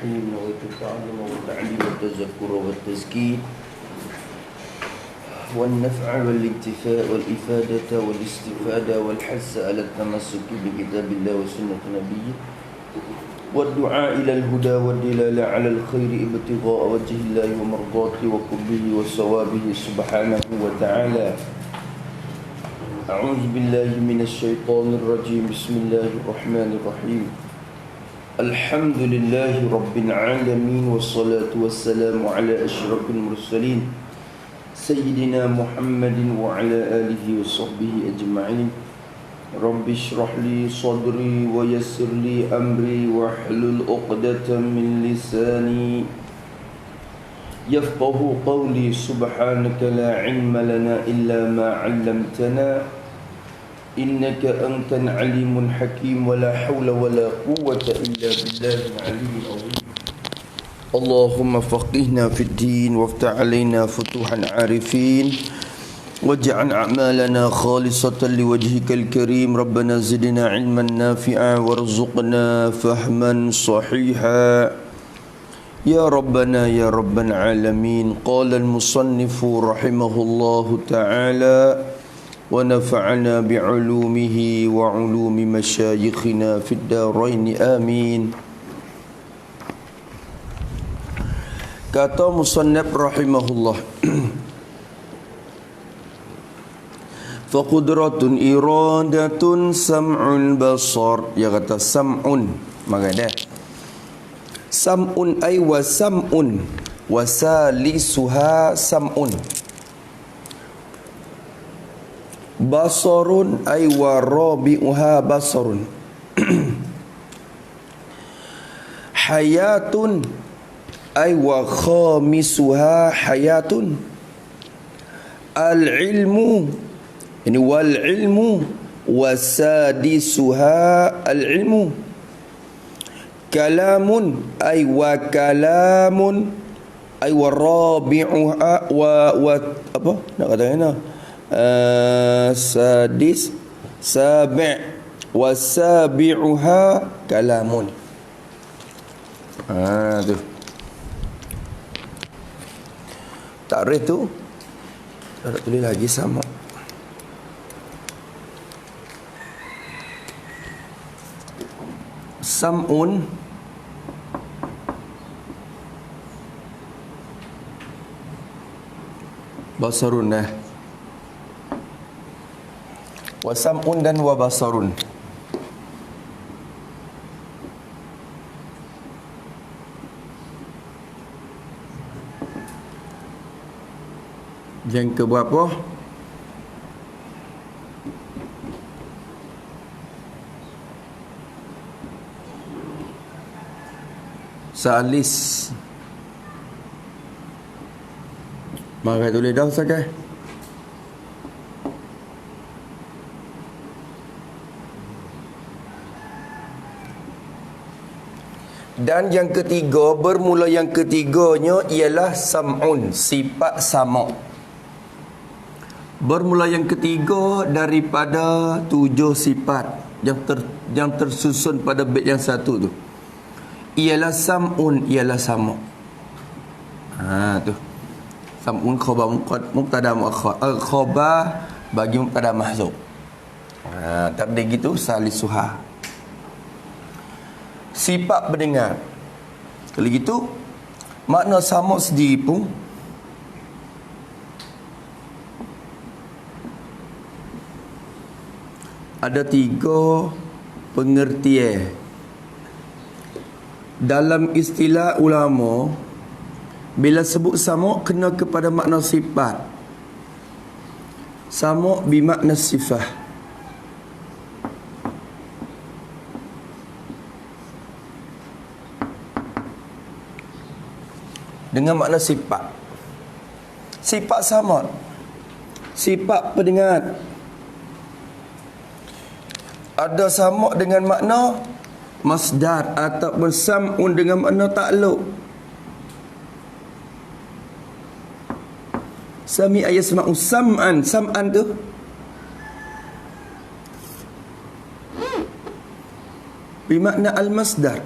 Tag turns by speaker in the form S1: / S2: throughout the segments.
S1: الرحيم نويت التعلم والتعليم والتذكر والتزكية والنفع والانتفاء والإفادة والاستفادة والحث على التمسك بكتاب الله وسنة نبيه والدعاء إلى الهدى والدلالة على الخير ابتغاء وجه الله ومرضاته وقربه وثوابه سبحانه وتعالى. أعوذ بالله من الشيطان الرجيم. بسم الله الرحمن الرحيم. الحمد لله رب العالمين والصلاة والسلام على أشرف المرسلين سيدنا محمد وعلى آله وصحبه أجمعين. رب اشرح لي صدري ويسر لي أمري واحلل عقدة من لساني يفقه قولي. سبحانك لا علم لنا إلا ما علمتنا إنك أنت العليم الحكيم ولا حول ولا قوة إلا بالله العلي العظيم. اللهم فقهنا في الدين وافتح علينا فتوح العارفين واجعل أعمالنا خالصة لوجهك الكريم. ربنا زدنا علما نافعا وارزقنا فهما صحيحا يا ربنا يا رب العالمين. قال المصنف رحمه الله تعالى ونفعنا بعلومه وعلوم مشايخنا في الدارين آمين. Kata musannaf rahimahullah, faqudratun iradatun sam'ul basar. Dia kata sam'un, maka dah sam'un ay wa sam'un wa salisuha sam'un. Basarun ay wa rabi'uha basarun. Hayatun ay wa khamisuha hayatun. Al-ilmu, ini wal ilmu wa sadisuha al-ilmu. Kalamun ay wa kalamun ay wa rabi'uha wa apa nak kata ni? Sadis sabi' wa sabi'uha kalamun. Tu takrif tu tak tulis lagi sama. Sam'un basarun wa sam'un dan wa basarun. Yang ke berapa? Salis. Mari tulis dah saja. Dan yang ketiga, bermula yang ketiganya ialah sam'un, sifat sama'. Bermula yang ketiga daripada 7 sifat yang tersusun pada bait yang satu tu. Ialah sam'un, ialah sama'. Tu. Sam'un khabar mubtada muakhar. Al-khabar bagi mubtada mahzuf. Tak ada gitu salisuha. Sifat pendengar. Kalau gitu makna sama' sendiri pun ada 3 pengertian. Dalam istilah ulama, bila sebut sama' kena kepada makna sifat. Sama' bermakna sifah. Dengan makna sifat. Sifat sama', sifat pendengar. Ada sama' dengan makna masdar ataupun sam'un dengan makna ta'alluq. Sami'a yasma'u sam'an. Sam'an tu bermakna al-masdar.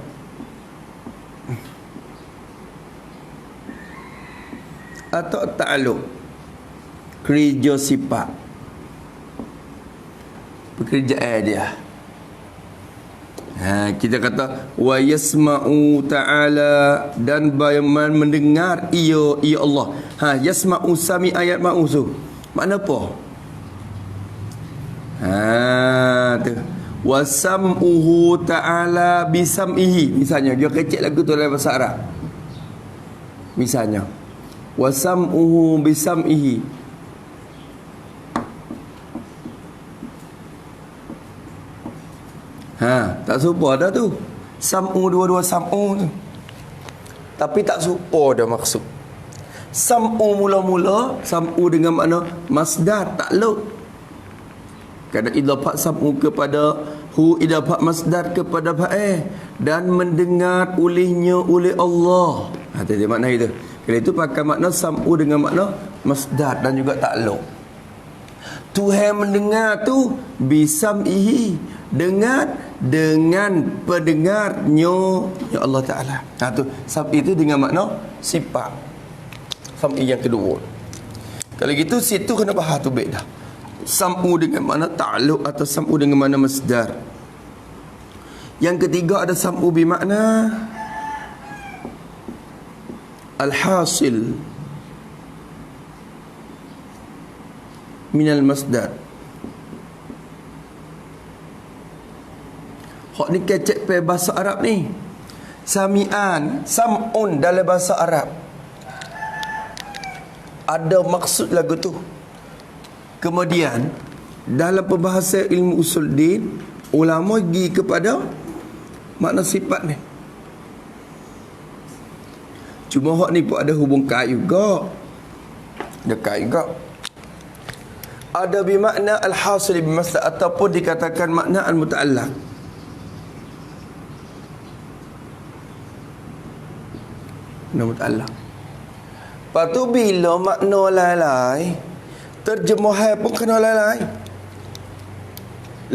S1: atau ta'alluq. Kerja sifat, pekerjaan dia. Kita kata wa yasma'u ta'ala, dan bayaman mendengar ia Allah. Yasma'u sami ayat ma'u tu. Makna apa? Tu. Wa sam'uhu ta'ala bisam'ihi. Misalnya dia kecek lagu tu dalam bahasa Arab. Misalnya wa sam'uhu bisam'ihi. Tak serupa dah tu. Sam'u, dua-dua sam'u tu. Tapi tak serupa dah maksud. Sam'u mula-mula, sam'u dengan makna masdar, takluk. Kadang idafat sam'u kepada hu, idafat masdar kepada fa'il, dan mendengar olehnya oleh Allah. Tadi makna itu. Kalau itu pakai makna sam'u dengan makna masdar dan juga takluk. Tuhan mendengar tu bisam'ihi, dengan pendengarnya ya Allah Ta'ala. Tu sam'i itu dengan makna sifat. Sam'i yang kedua. Kalau gitu situ kena bahas tu baik dah. Sam'u dengan makna ta'alluq atau sam'u dengan makna masdar. Yang ketiga ada sam'u bermakna al-hasil minal masdar. Hak ni kecek pe bahasa Arab ni. Sami'an, sam'un dalam bahasa Arab ada maksud lagu tu. Kemudian dalam perbahasan ilmu usul din, ulama pergi kepada makna sifat ni. Cuma hak ni pun ada hubung kait juga. Dekat juga. Ada bermakna al-hasil bimasdar ataupun dikatakan makna al-muta'allaq. Nama Allah. Lepas tu bila makna lain-lain, terjemahan pun kena lain-lain.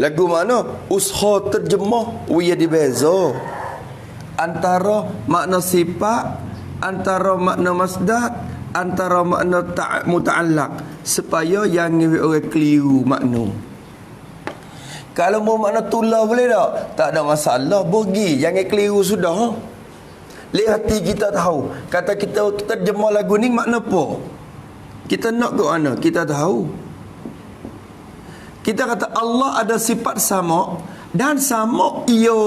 S1: Lagu mana? Usaha terjemah dia dibeza. Antara makna sifat, antara makna masdar, antara makna muta'allaq, supaya yang orang keliru makna. Kalau mau makna tulah boleh tak? Tak ada masalah, bagi jangan keliru sudah. Lihat hati kita tahu. Kata kita terjemah lagu ni makna apa? Kita nak ke mana? Kita tahu. Kita kata Allah ada sifat sama, dan sama ia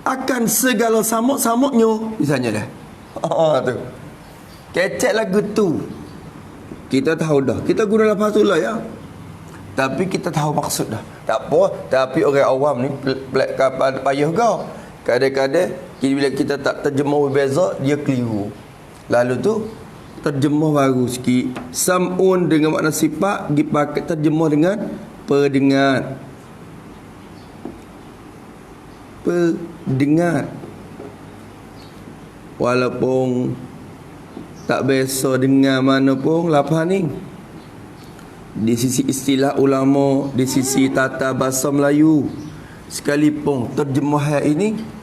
S1: akan segala sama-samanya. Misalnya dah. Tu. Kecek lagu tu. Kita tahu dah. Kita guna lafaz tu lah ya. Tapi kita tahu maksud dah. Tak apa. Tapi orang awam ni payah kau. Kadang-kadang bila kita tak terjemah berbeza, dia keliru. Lalu tu terjemah baru sikit. Sam'un dengan makna sifat dipakai terjemah dengan pendengar. Pendengar. Walaupun tak biasa dengar mana pun lafaz ni. Di sisi istilah ulama, di sisi tata bahasa Melayu, sekalipun terjemahan ini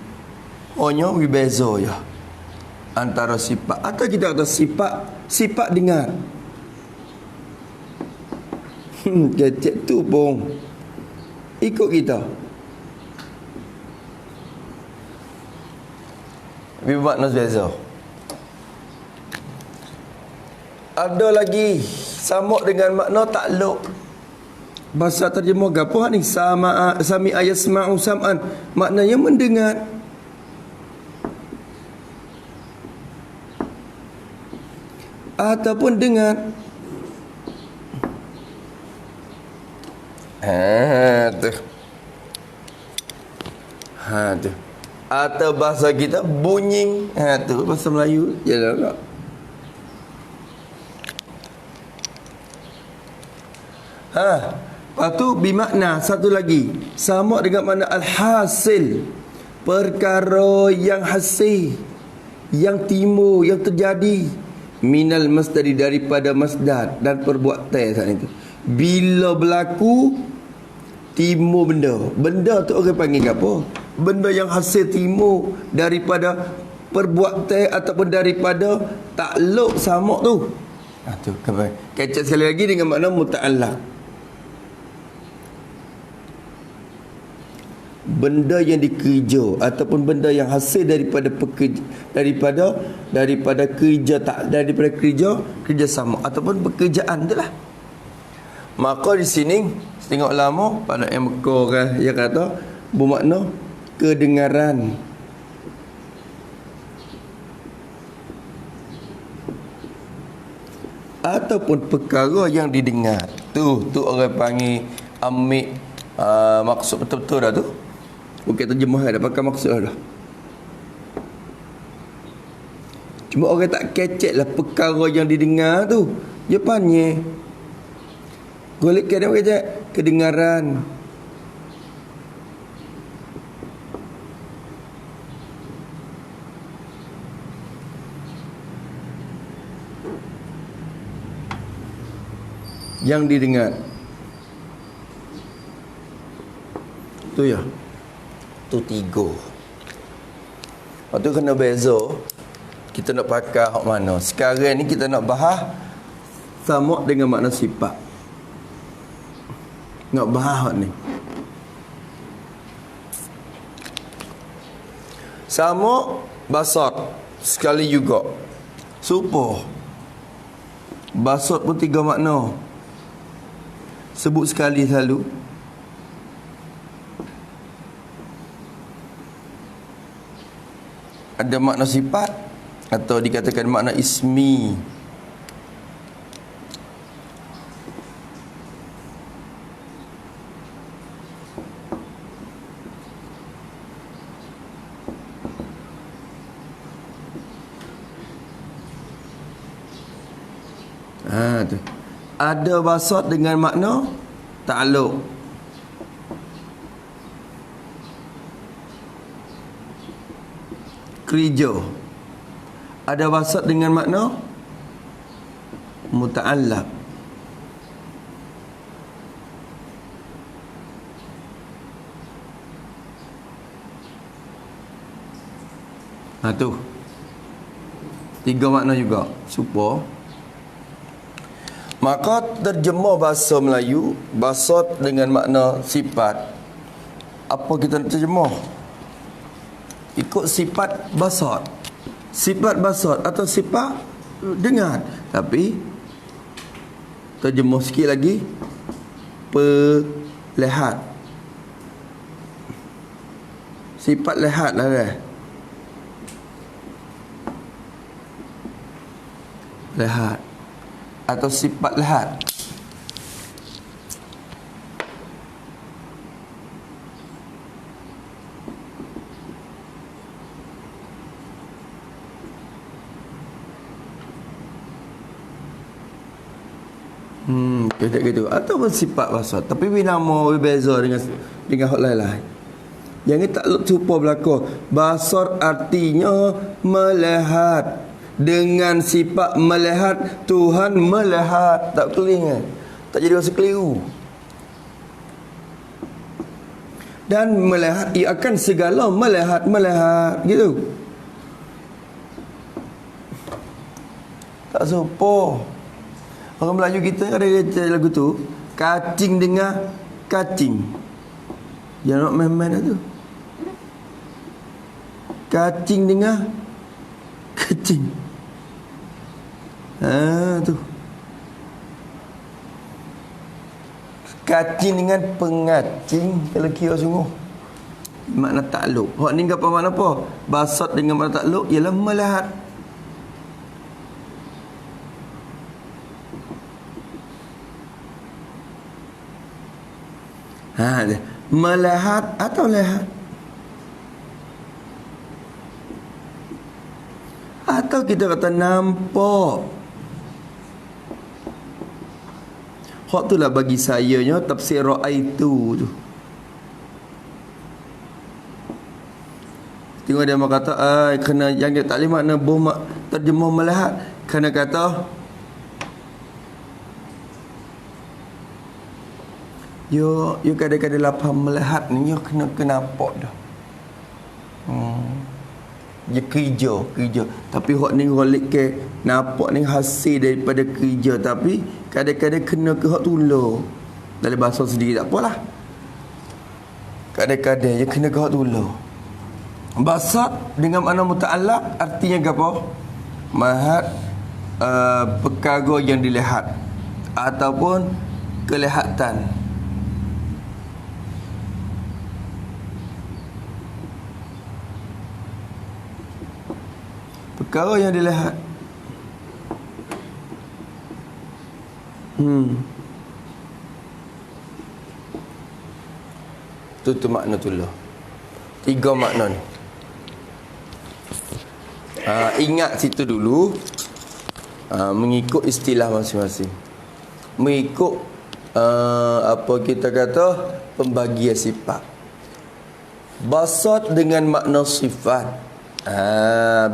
S1: hanya berbeza ya antara sifat atau kita kata sifat dengar. Kecek tu pun ikut kita. Makna beza. Ada lagi sama dengan makna takluk. Bahasa terjemah gapo ni? Sami ayasma'u sam'an. Maknanya mendengar. Ataupun dengar. Tu. Tu. Atau bahasa kita bunyi. Tu bahasa Melayu. Jalan tak? Lepas tu bermakna satu lagi. Sama dengan makna al-hasil. Perkara yang hasil, yang timbul, yang terjadi. Minal masdari, daripada masdar dan perbuatan saat itu. Bila berlaku timbul benda. Benda tu orang panggil apa? Benda yang hasil timbul daripada perbuatan ataupun daripada takluk sama tu. Tu kecek sekali lagi dengan makna muta'allaq. Benda yang dikerja ataupun benda yang hasil daripada pekerja, daripada kerja tak daripada kerja sama ataupun pekerjaan itulah. Maka di sini tengok lama pada yang Mekah yang kata bermakna kedengaran. Ataupun perkara yang didengar. Tu orang panggil ambil maksud betul-betul dah tu. Bukan terjemah dah, pakai maksud dah. Cuma orang tak kecek lah perkara yang didengar tu. Dia panggil golek dia kecek kedengaran. Yang didengar. Tu ya. Tu tiga. Lepas tu kena beza. Kita nak pakai hak mana. Sekarang ni kita nak bahas sama dengan makna sifat. Nak bahas hak ni. Sama basat sekali juga. Supo. Basat pun tiga makna. Sebut sekali selalu. Ada makna sifat atau dikatakan makna ismi. Tu. Ada basat dengan makna ta'alluq. Kerja. Ada basat dengan makna muta'allaq. Tu. Tiga makna juga. Supaya maka terjemah bahasa Melayu basat dengan makna sifat. Apa kita nak terjemah? Ikut sifat basat. Sifat basat atau sifat dengar. Tapi terjemah sikit lagi perlihat. Sifat lihat lah kan. Lihat atau sifat lihat. Kata gitu. Ataupun sifat basat. Tapi nama berbeza dengan hak lain-lain. Yang ni tak lupa berlaku. Basar artinya melihat. Dengan sifat melihat, Tuhan melihat. Tak keliru. Tak jadi rasa keliru. Dan melihat, ia akan segala melihat gitu. Tak serupa. Orang Melayu kita ada lagu tu, kacing dengar kacing. Jangan nak main-main tu. Kacing dengar kacing. Tu. Kacing dengan pengacing kalau kira sungguh. Makna takluk. Hak ni apa makna apa? Basat dengan makna takluk ialah melihat. Melihat atau lihat. Atau kita kata nampak. Hak tu lah bagi sayanya tafsir ra'aitu tu. Tengok dia kata kena yang dia tak boleh makna terjemah melihat. Kena kata Yo kadang-kadang lapang melihat ni yo kena nampak dah. Dia kerja. Tapi hak ni golik ke nampak ni hasil daripada kerja, tapi kadang-kadang kena ke hak tular. Dalam bahasa sendiri tak apalah. Kadang-kadang dia kena ke hak tular. Basat dengan makna muta'allaq artinya apa? Mahat perkara yang dilihat ataupun kelihatan. Perkara yang dilihat. Itu makna tulah. 3 makna ni. Ingat situ dulu. Mengikut istilah masing-masing. Mengikut apa kita kata pembagian sifat. Basat dengan makna sifat.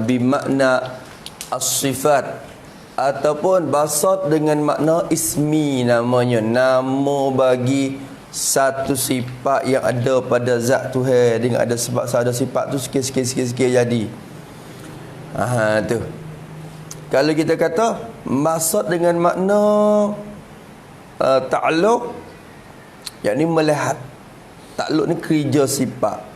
S1: Bimakna as-sifat, ataupun basat dengan makna ismi, namanya nama bagi satu sifat yang ada pada zat Tuhan. Dengan ada sebab ada sifat tu sikit jadi. Tu. Kalau kita kata basat dengan makna ta'alluq, yakni melihat. Ta'alluq ni kerja sifat.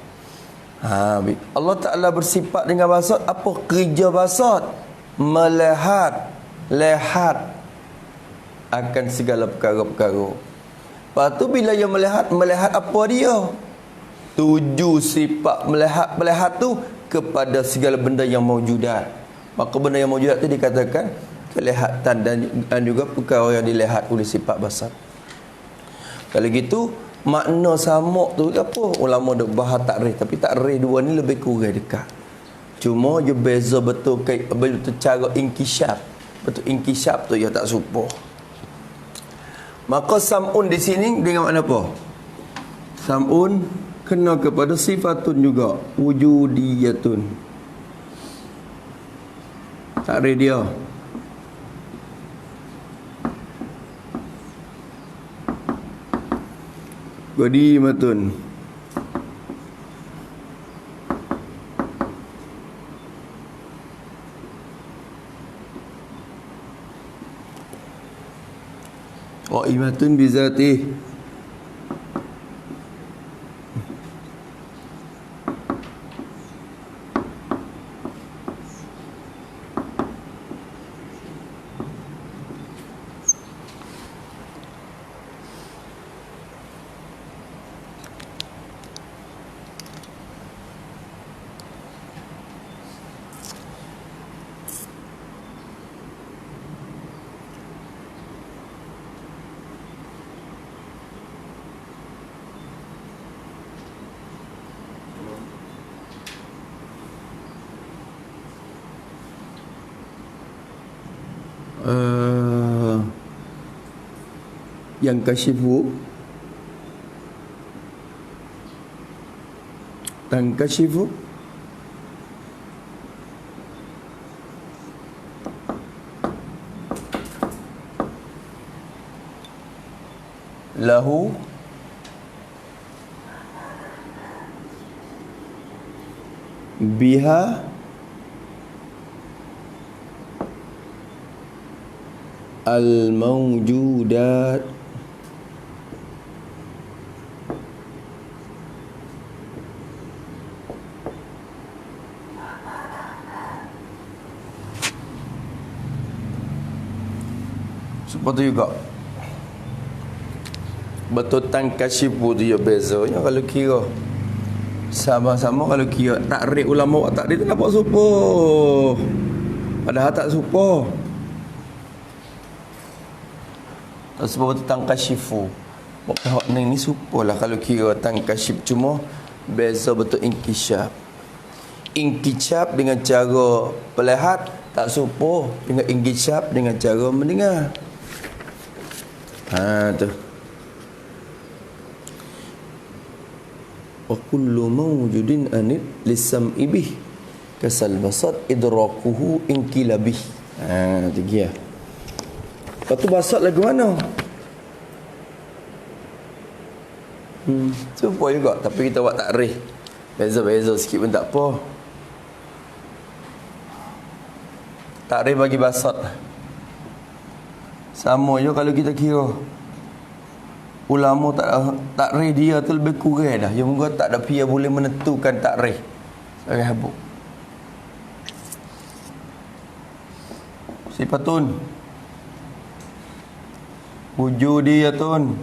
S1: Allah Ta'ala bersifat dengan basat. Apa kerja basat? Melihat, lihat akan segala perkara-perkara. Lepas tu bila dia melihat apa dia? Tuju sifat melihat tu kepada segala benda yang maujudat. Maka benda yang maujudat tu dikatakan kelihatan dan juga perkara yang dilihat oleh sifat basat. Kalau gitu makna sama tu apa? Ulama duk bahas takrif, tapi takrif dua ni lebih kurang dekat. Cuma je beza betul cara inkishaf. Betul inkishaf tu dia tak serupa. Maka sam'un di sini dengan makna apa? Sam'un kena kepada sifatun juga, wujudiyatun. Takrif dia. Qadimatun. Qa'imatun bizatih. Yang kasyifu dan kasyifu lahu biha al-mawjudat seperti juga. Betul tankasyifu tu ya bezanya kalau kira sama-sama. Kalau kira takrif ulama buat takrif tu nampak serupa, padahal tak serupa. Tak serupa betul tankasyifu. Bukan hak ni serupalah kalau kira tankasyif, cuma beza betul inkishaf. Inkishaf dengan cara pelihat tak serupa dengan inkishaf dengan cara mendengar. Tu. Wa kullu mawjudin anid lisam'i bih kasal basat idrakuhu inkilabih. Tu dia. Lepas tu basat lagu mana? Serupa juga, tapi kita buat takrif beza-beza sikit pun tak apa. Takrif bagi basat. Sama je kalau kita kira ulama takrif dia tu lebih kurang dah. Yang moga tak ada pihak boleh menentukan takrif sebagai habuk. Sifatun wujudiyatun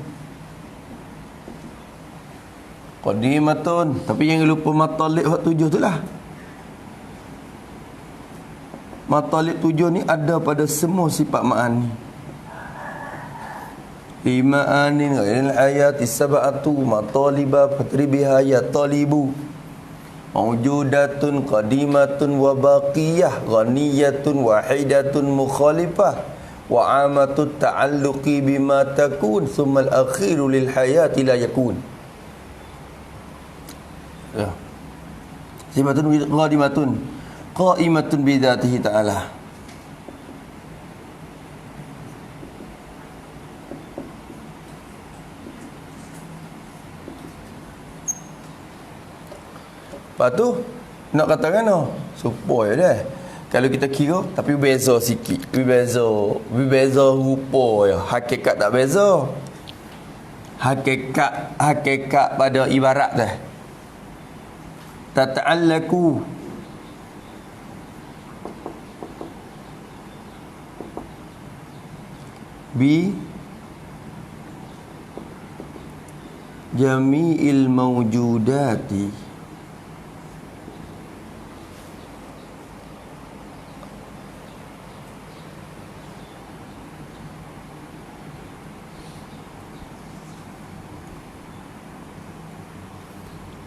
S1: qadimatun. Tapi yang lupa matalib hak 7 tu lah. Matalib 7 ni ada pada semua sifat ma'ani. Fi ma'anin ghairil hayati sab'atu mataliba fatribiha ya talibu. Mawjudatun qadimatun wa baqiyah ghaniyatun wahidatun mukhalifah wa amatut ta'alluqi bima takun thumma al-akhiru lil hayati la yakun. Ya. Sifatun qadimatun qa'imatun bi dzatihi ta'ala. Lepas tu nak katakan supaya dah. Kalau kita kira tapi beza sikit. Beza rupa ya. Hakikat tak beza. Hakikat pada ibarat dah. Tata'allaku bi jami'il mawjudati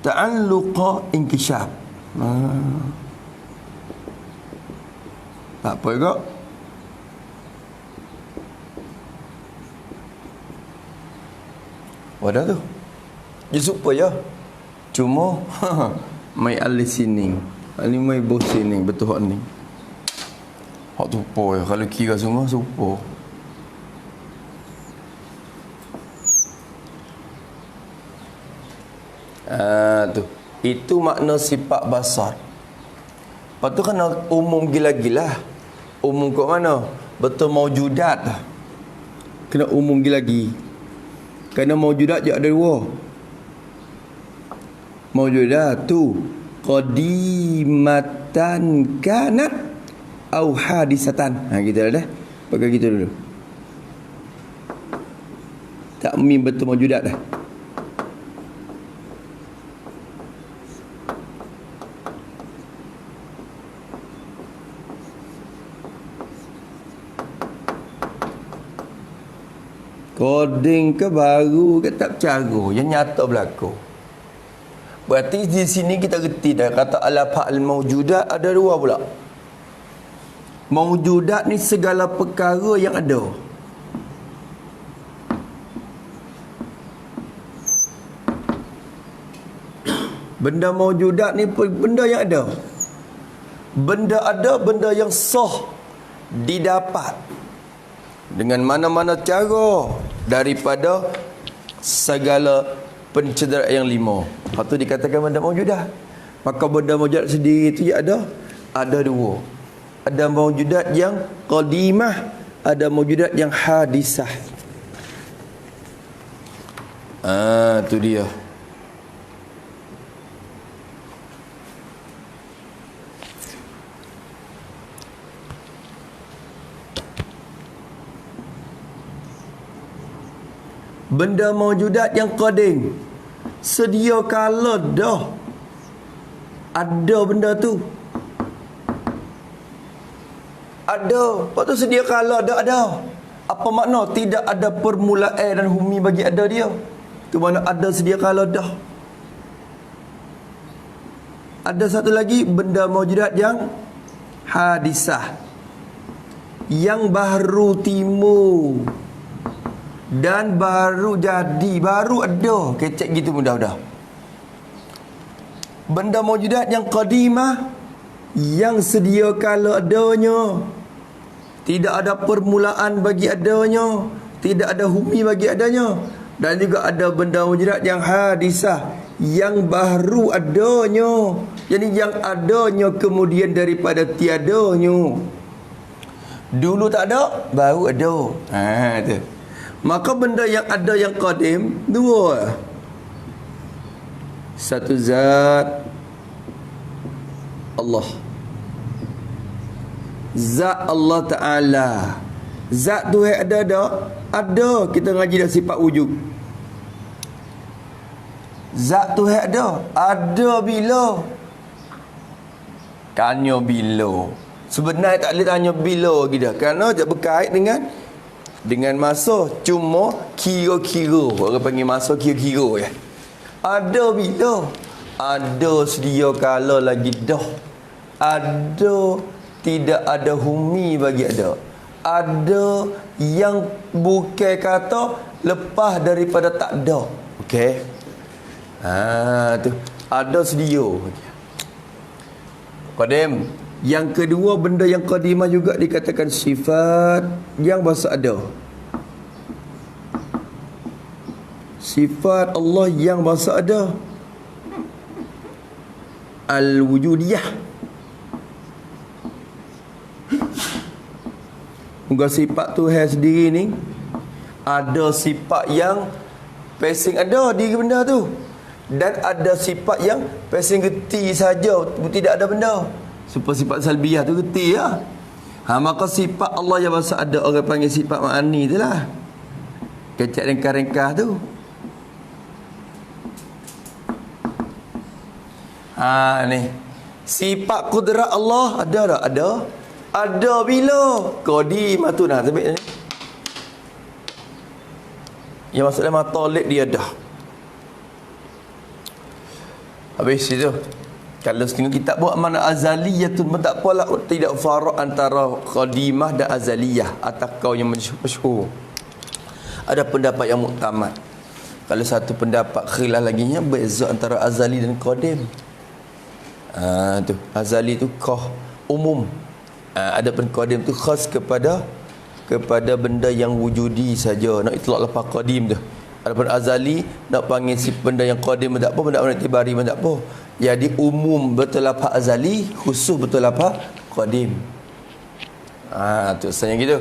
S1: ta'alluqa inkishaf. Tak apa juga. Wadah tu. Dia supaya cuma mai listening. Ani mai listening betul hak ni. Hak tu apa ya kalau kira semua supo. Tu. Itu makna sifat basar. Lepas tu kena umum gila-gila. Umum kat mana? Betul maujudat. Kena umum gila-gila. Kerana maujudat je ada dua. Maujudat tu qadimatan kanat au hadisatan. Kita dah. Pakai gitu dulu. Tak betul maujudat dah. Koding ke baru ke tak bercara, yang nyata berlaku. Berarti di sini kita reti dah kata al-af'al al-mawjudat ada dua pula. Mawjudat ni segala perkara yang ada. Benda mawjudat ni benda yang ada. Benda ada, benda yang sah didapat dengan mana-mana cara daripada segala pencederaan yang 5. Lepas tu dikatakan benda mawjudat. Maka benda mawjudat sendiri itu ada dua. Ada mawjudat yang qadimah, ada mawjudat yang hadisah. Tu dia. Benda mawjudat yang qadim sedia kala dah ada benda tu. Ada. Lepas tu sedia kala dah ada. Apa makna? Tidak ada permulaan dan humi bagi ada dia. Itu mana ada sedia kala dah. Ada satu lagi benda mawjudat yang hadisah, yang baru timbul dan baru jadi, baru ada, kecek gitu mudah-mudah. Benda mawjudat yang qadimah, yang sedia kala adanya, tidak ada permulaan bagi adanya, tidak ada humi bagi adanya. Dan juga ada benda mawjudat yang hadisah, yang baru adanya, jadi yang adanya kemudian daripada tiadanya. Dulu tak ada, baru ada. Tu. Maka benda yang ada yang qadim dua. Satu zat Allah. Zat Allah Ta'ala. Zat tu ada tak? Ada. Kita ngaji dah sifat wujud. Zat tu ada. Ada bila? Tanya bila. Sebenarnya tak boleh tanya bila kita. Kerana dia berkait dengan masa. Cuma kira-kira. Orang panggil masa kira-kira ya. Ada bila? Ada sedia kala lagi dah. Ada tidak ada humi bagi ada. Ada yang bukan kata lepas daripada tak ada. Okey. Tu. Ada sedia. Qadim. Yang kedua, benda yang qadimah juga dikatakan sifat yang bahasa ada. Sifat Allah yang bahasa ada. Al-wujudiyah. Muka sifat Tuhan sendiri ni ada sifat yang passing ada diri benda tu. Dan ada sifat yang passing geti saja, tidak ada benda. Sifat salbiyah tu geti lah. Maka sifat Allah yang bahasa ada, orang panggil sifat ma'ani tu lah. Kecek ringkas-ringkas tu. Ni sifat kudrat Allah ada tak? Ada bila? Qadim tu dah sebut ni. Yang maksudnya matalik dia dah. Habis itu. Kalau setengah kitab buat mana azaliyah tu tak apalah, tidak farak antara qadimah dan azaliyah atau kau yang masyhur. Ada pendapat yang muktamad. Kalau satu pendapat khilaf laginya beza antara azali dan qadim. Tu azali tu kah umum. Adapun qadim tu khas kepada benda yang wujudi saja. Nak itlaq lafaz qadim tu. Adapun azali nak panggil si benda yang qadim tak apa, benda yang tibari tak apa. Jadi umum betul lafaz azali, khusus betul lafaz qadim. Tu sebenarnya gitu.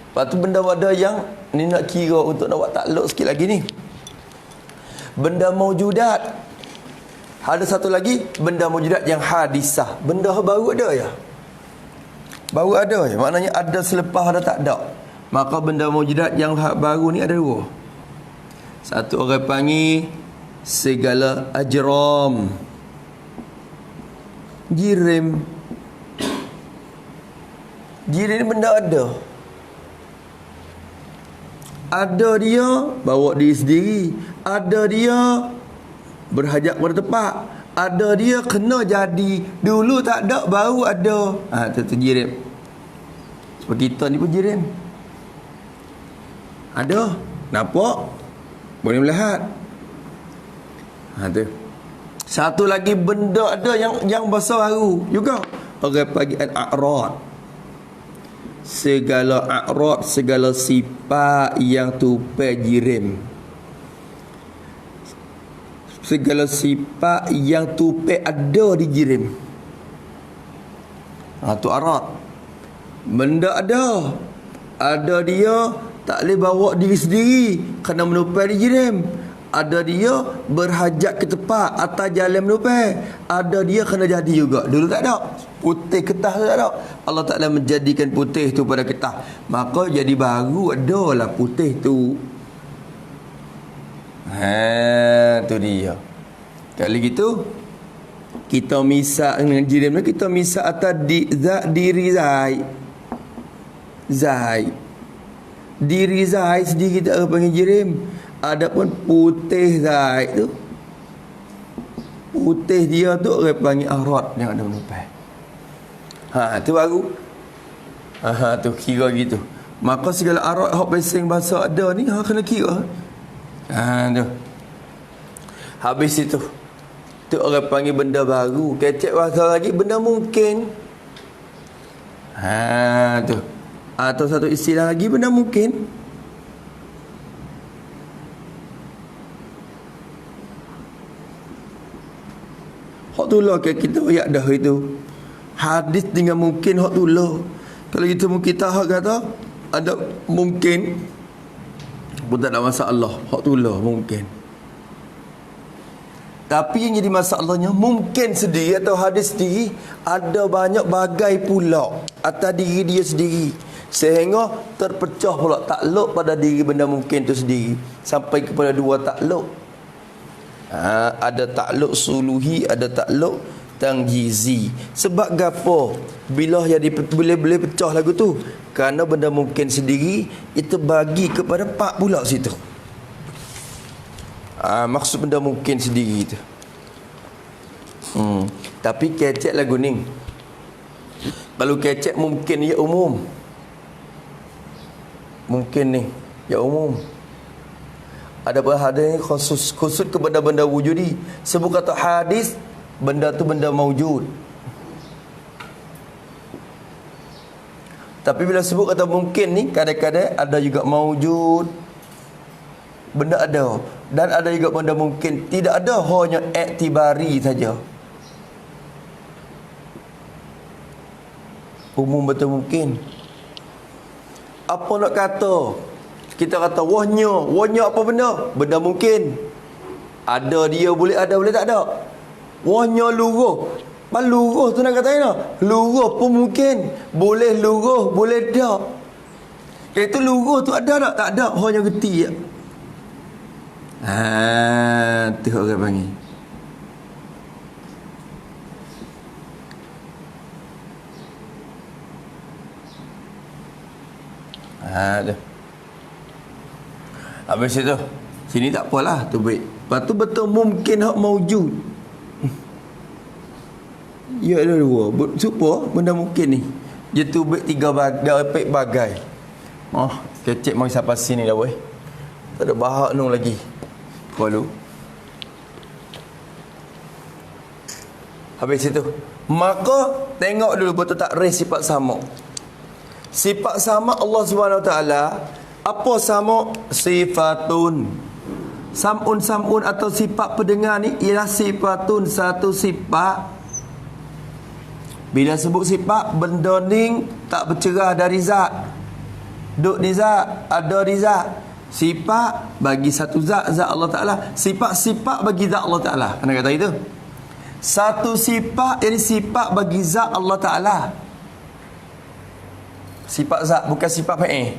S1: Lepas tu benda ada yang ni nak kira untuk nak buat takluk sikit lagi ni. Benda maujudat. Ada satu lagi benda maujudat yang hadisah. Benda baru ada ya. Baru ada ya. Maknanya ada selepas ada tak ada. Maka benda maujudat yang baru ni ada dua. Satu orang panggil segala ajram. Jirim ni benda ada. Ada dia bawa diri sendiri. Ada dia berhajat pada tempat. Ada dia kena jadi. Dulu tak ada, baru ada. Itu jirim. Seperti kita ni pun jirim. Ada. Nampak? Boleh melihat. Tu. Satu lagi benda ada yang bahasa baru juga. Orang panggil al-a'rad. Segala a'rad, segala sifat yang tupai jirim. Segala sifat yang tupai ada di jirim. Tu a'rad. Benda ada. Ada dia tak boleh bawa diri sendiri kerana menupai di jirim. Ada dia berhajat ke tempat atas jalan menupai. Ada dia kena jadi juga. Dulu tak ada. Putih ketah tu tak ada. Allah Ta'ala menjadikan putih tu pada ketah. Maka jadi baru adalah putih tu. Tu dia. Kalau gitu kita misal dengan jirim ni, kita misal atas diri Zaid. Diri Zaid sendiri kita panggil jirim. Adapun putih Zaid tu, putih dia tu orang panggil arad yang ada menupai. Tu baru. Tu kira gitu. Maka segala arad hak pesing bahasa ada ni kena kira. Tu. Habis itu. Tu orang panggil benda baru. Kecek bahasa lagi benda mungkin. Tu. Atau satu istilah lagi benda mungkin. Hak tu lah kita ayat dah itu. Hadis dengan mungkin hak tu lah. Kalau kita mungkin tahu kata ada mungkin pun tak ada masalah. Hak tu lah mungkin. Tapi yang jadi masalahnya mungkin sendiri atau hadis sendiri ada banyak bagai pula atas diri dia sendiri, sehingga terpecah pula takluk pada diri benda mungkin tu sendiri sampai kepada dua takluk. Ada takluk suluhi, ada takluk tangjizi. Sebab gapo bila jadi boleh pecah lagu tu? Kerana benda mungkin sendiri itu bagi kepada pak pula situ. Maksud benda mungkin sendiri tu. Tapi kecek lagu ni. Kalau kecek mungkin ya umum. Mungkin ni ya umum. Ada hadis khusus kepada benda wujudi. Sebut kata hadis, benda tu benda maujud. Tapi bila sebut kata mungkin ni, kadang-kadang ada juga maujud, benda ada, dan ada juga benda mungkin tidak ada, hanya iktibari saja. Umum betul mungkin. Apa nak kata? Kita kata wahnya apa benda? Benda mungkin. Ada dia boleh ada, boleh tak ada. Wahnya luruh. Luruh tu nak kata apa? Luruh pun mungkin. Boleh luruh, boleh tak. Itu luruh tu ada tak? Tak ada. Hanya geti je. Tu orang panggil. Dah. Habis itu sini tak apalah tu baik. Lepas tu betul mungkin hak maujud. Ya ada dua. Supaya benda mungkin ni dia tu baik tiga bagai. Kecek mai sampai sini dah boy. Tak ada bahak nung lagi. Walu. Habis itu maka tengok dulu betul tak res sifat sama. Sifat sama Allah Subhanahu Wa Taala. Apa sama? Sifatun. Samun atau sifat pendengar ni ialah sifatun, satu sifat. Bila sebut sifat, benda ni tak bercerah dari zat. Duk di zat, ada di zat. Sifat bagi satu zat, zat Allah Ta'ala. Sifat-sifat bagi zat Allah Ta'ala. Anda kata itu? Satu sifat, jadi sifat bagi zat Allah Ta'ala. Sifat zat, bukan sifat fa'il.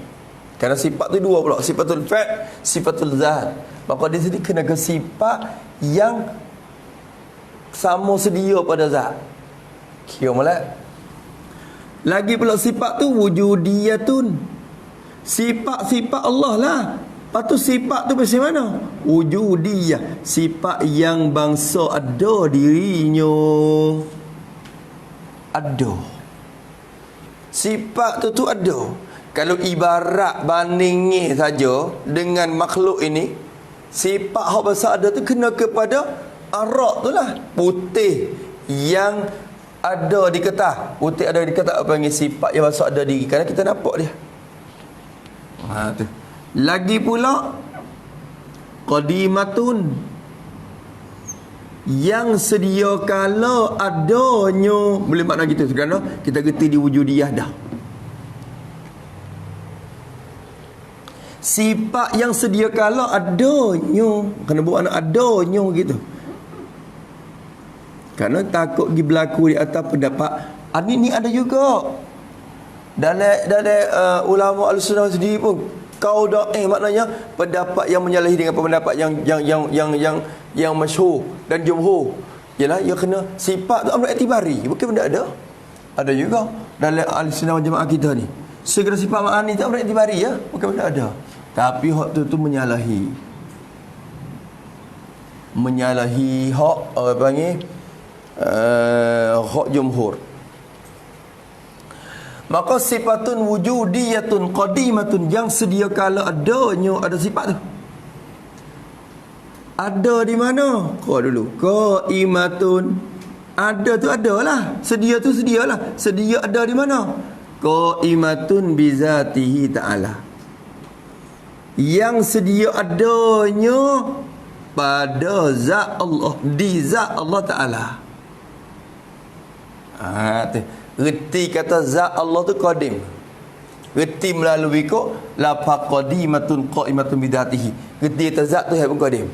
S1: Kerana sifat tu dua pula, sifatul fa', sifatul zat. Maka di sini kena ke sifat yang sama sedia pada zat. Kira molek. Lagi pula sifat tu wujudiyatun. Sifat-sifat Allah lah. Lepas tu sifat tu macam mana? Wujudiyah, sifat yang bangsa ada dirinya. Ada. Sifat tu ada. Kalau ibarat bandingnya saja dengan makhluk ini, sifat hak besar ada tu kena kepada arak tu lah. Putih yang ada di ketah. Putih ada di ketah panggil sifat yang besar ada diri. Kerana kita nampak dia. Tu. Lagi pula qadimatun, yang sedia kala adanya. Boleh makna gitu kerana kita gerti di wujudiyah dah. Sifat yang sedia kala adanya. Kena buat anak adanya gitu. Kerana takut pergi berlaku di atas pendapat. Ni ada juga. Dalam ulama al-sunnah sendiri pun kau dah maknanya pendapat yang menyalahi dengan pendapat yang masyhur dan jumhur. Yalah, ia kena sifat tu ambil iktibari, bukan benda ada. Ada juga dalam al-sunnah wal jamaah kita ni. Segala sifat ma'ani tu ambil iktibari ya, bukan benda ada. Tapi hak tu menyalahi. Menyalahi hak orang panggil hak jumhur. Maka sifatun wujudiyatun qadimatun, yang sedia kala adanya, ada sifat tu. Ada di mana? Kau dulu. Qaimatun. Ada tu adalah. Sedia tu sedialah. Sedia ada di mana? Qaimatun bizatihi ta'ala. Yang sedia adanya pada zat Allah, di zat Allah Ta'ala.
S2: Reti kata zat Allah tu qadim. Reti melalui kok lafaz qadimatun qaimatun bidatihi. Reti kata zat tu pun qadim.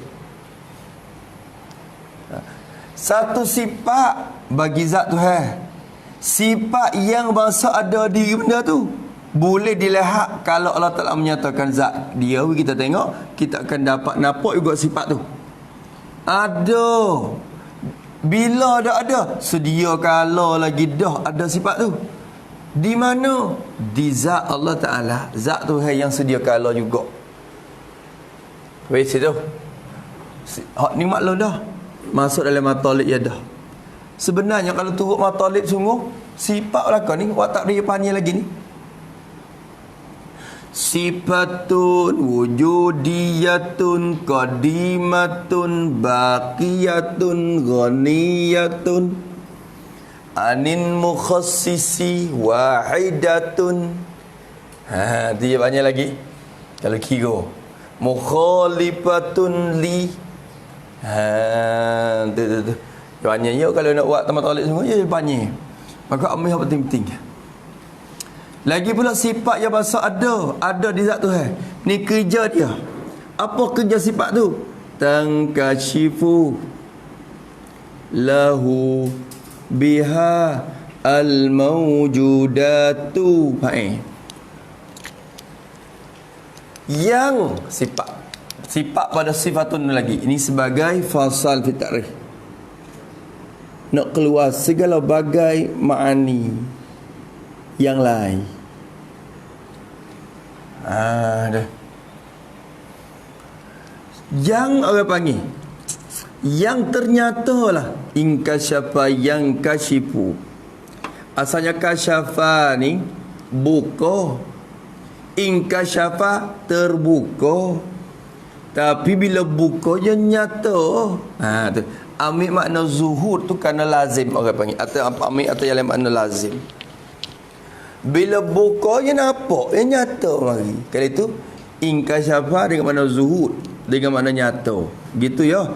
S2: Satu sifat bagi zat tu sifat yang bangsa ada di benda tu boleh dilihat. Kalau Allah Ta'ala menyatakan zat dia, kita tengok, kita akan dapat nampak juga sifat tu ada. Bila ada sedia kala lagi dah ada sifat tu. Di mana? Di zat Allah Ta'ala. Zat tu yang sedia kala juga. Wei situ. Hak ni maklum dah. Masuk dalam matalik ya dah. Sebenarnya kalau turut matalik sungguh, sifat belakang ni awak tak boleh panggil lagi ni. Sifatun wujudiyatun qadimatun baqiyatun ghaniyatun anin mukhassisi wahidatun. Dia banyak lagi. Kalau kira mukhalifatun li. Tu. Banyak ya kalau nak buat tamat talik semua ya banyak. Maka ambil yang penting-penting. Lagi pula sifat yang bahasa ada di zat tu ni kerja dia. Apa kerja sifat tu? Tangkashifu lahu biha al-mawjudatu. Yang sifat pada sifatun lagi. Ini sebagai fasal fi ta'rif. Nak keluar segala bagai ma'ani yang lain. Dah. Yang orang panggil yang ternyata lah inkasyafa yang kasyifu. Asalnya kasyafa ni buka, inkasyafa terbuka. Tapi bila buka dia nyata. Tu ambil makna zuhur tu kerana lazim orang panggil, atau ambil atau yang lain makna lazim. Bila buka dia nampak, dia nyata mari. Kali itu inkasyafa dengan makna zuhur, dengan makna nyata. Gitu ya.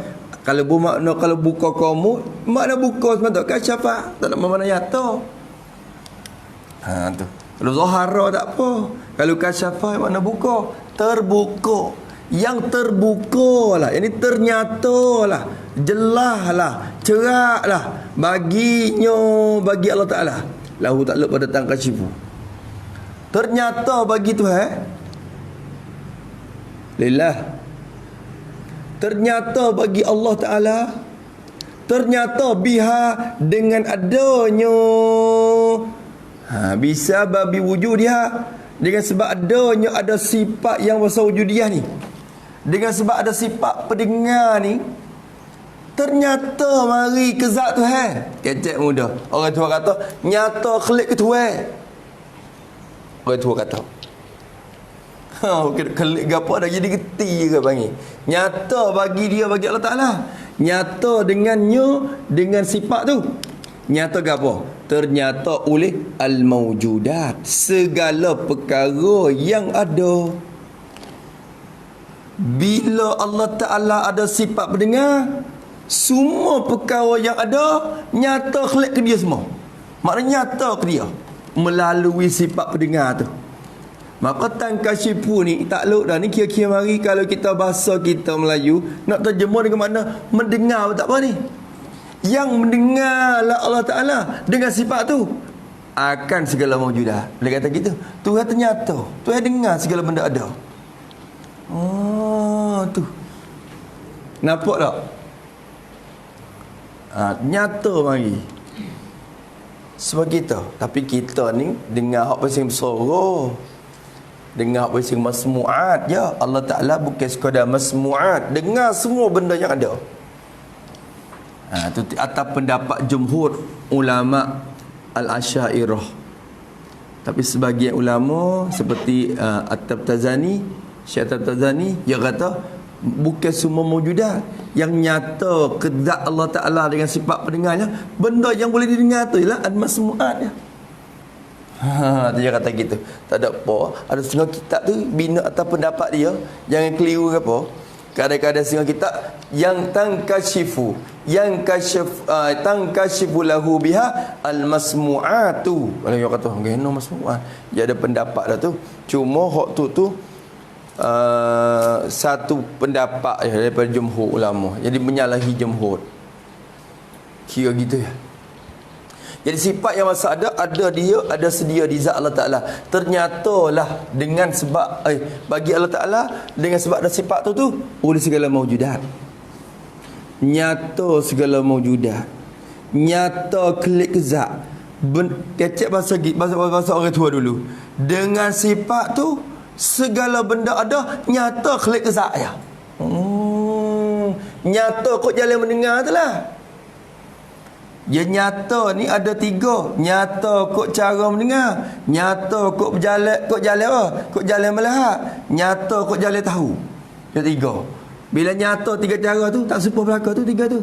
S2: Kalau bermakna kalau buka kamu, makna buka semata kasyafa, tak nak makna nyata. Tu. Kalau zahara tak apa. Kalau kasyafa makna buka, terbuka. Yang terbuka lah, yang ini ternyata lah, jelas lah, cerak lah baginya, bagi Allah Ta'ala. Lahu ta'ala pada tangkasyifu. Ternyata bagi Tuhan lillah. Ternyata bagi Allah Ta'ala. Ternyata biha dengan adanya. Bisa babi wujud dia. Dengan sebab adanya ada sifat yang bahasa wujudiah ni. Dengan sebab ada sifat pendengar ni. Ternyata mari ke zat Tuhan. Kecek muda. Orang tua kata nyata klik ke Tuhan. Orang tua kata klik ke apa dah jadi geti ke panggil. Nyata bagi dia, bagi Allah Ta'ala. Nyata dengannya, dengan sifat tu. Nyata ke apa? Ternyata oleh al-mawjudat, segala perkara yang ada. Bila Allah Ta'ala ada sifat pendengar, semua perkara yang ada nyata klik ke dia semua. Maknanya nyata ke dia melalui sifat pendengar tu. Maka tangkasyifu ni takluk dah ni, kira-kira mari kalau kita bahasa kita Melayu nak terjemah dengan makna mendengar, tak apa ni. Yang mendengarlah Allah Ta'ala dengan sifat tu akan segala mawjudah. Dia kata gitu. Tuhan ternyata, Tuhan dengar segala benda ada. Tu nampak tak? Nyata mari sebab kita. Tapi kita ni dengar hak pasal bersuara, dengar hak pasal masmu'at je. Allah Ta'ala bukan sekadar masmu'at, dengar semua benda yang ada. Itu atas pendapat jumhur ulama al-Asy'ariyah. Tapi sebagian ulama seperti At-Tabtazani, Syekh At-Tabtazani, dia kata bukan semua mawjudat yang nyata ke zat Allah Ta'ala dengan sifat pendengarnya. Benda yang boleh didengar tu ialah al-masmu'at dia. Dia kata gitu. Tak ada apa. Ada setengah kitab tu bina atas pendapat dia. Jangan keliru ke apa. Kadang-kadang setengah kitab yang tangkashifu, tangkashifu lahu biha al-masmu'atu. Kalau dia kata geno masmu'at, dia ada pendapat dah tu. Cuma hak tu satu pendapat daripada jumhur ulama. Jadi menyalahi jumhur. Kira gitu ya. Jadi sifat yang masa ada dia, ada sedia di zat Allah Ta'ala. Ternyatalah dengan sebab bagi Allah Ta'ala, dengan sebab ada sifat tu oleh segala mawjudat. Nyata segala mawjudat. Nyata klik zat. Kecek bahasa orang tua dulu. Dengan sifat tu segala benda ada, nyata klik zat ya. Nyata kot jalan mendengar tu lah. Ya nyata ni ada tiga. Nyata kok cara mendengar, nyata kok berjalan, kok jalan apa? Kok jalan melihat, nyata kok jalan tahu. Yang tiga. Bila nyata tiga cara tu, tak serupa belaka tu tiga tu.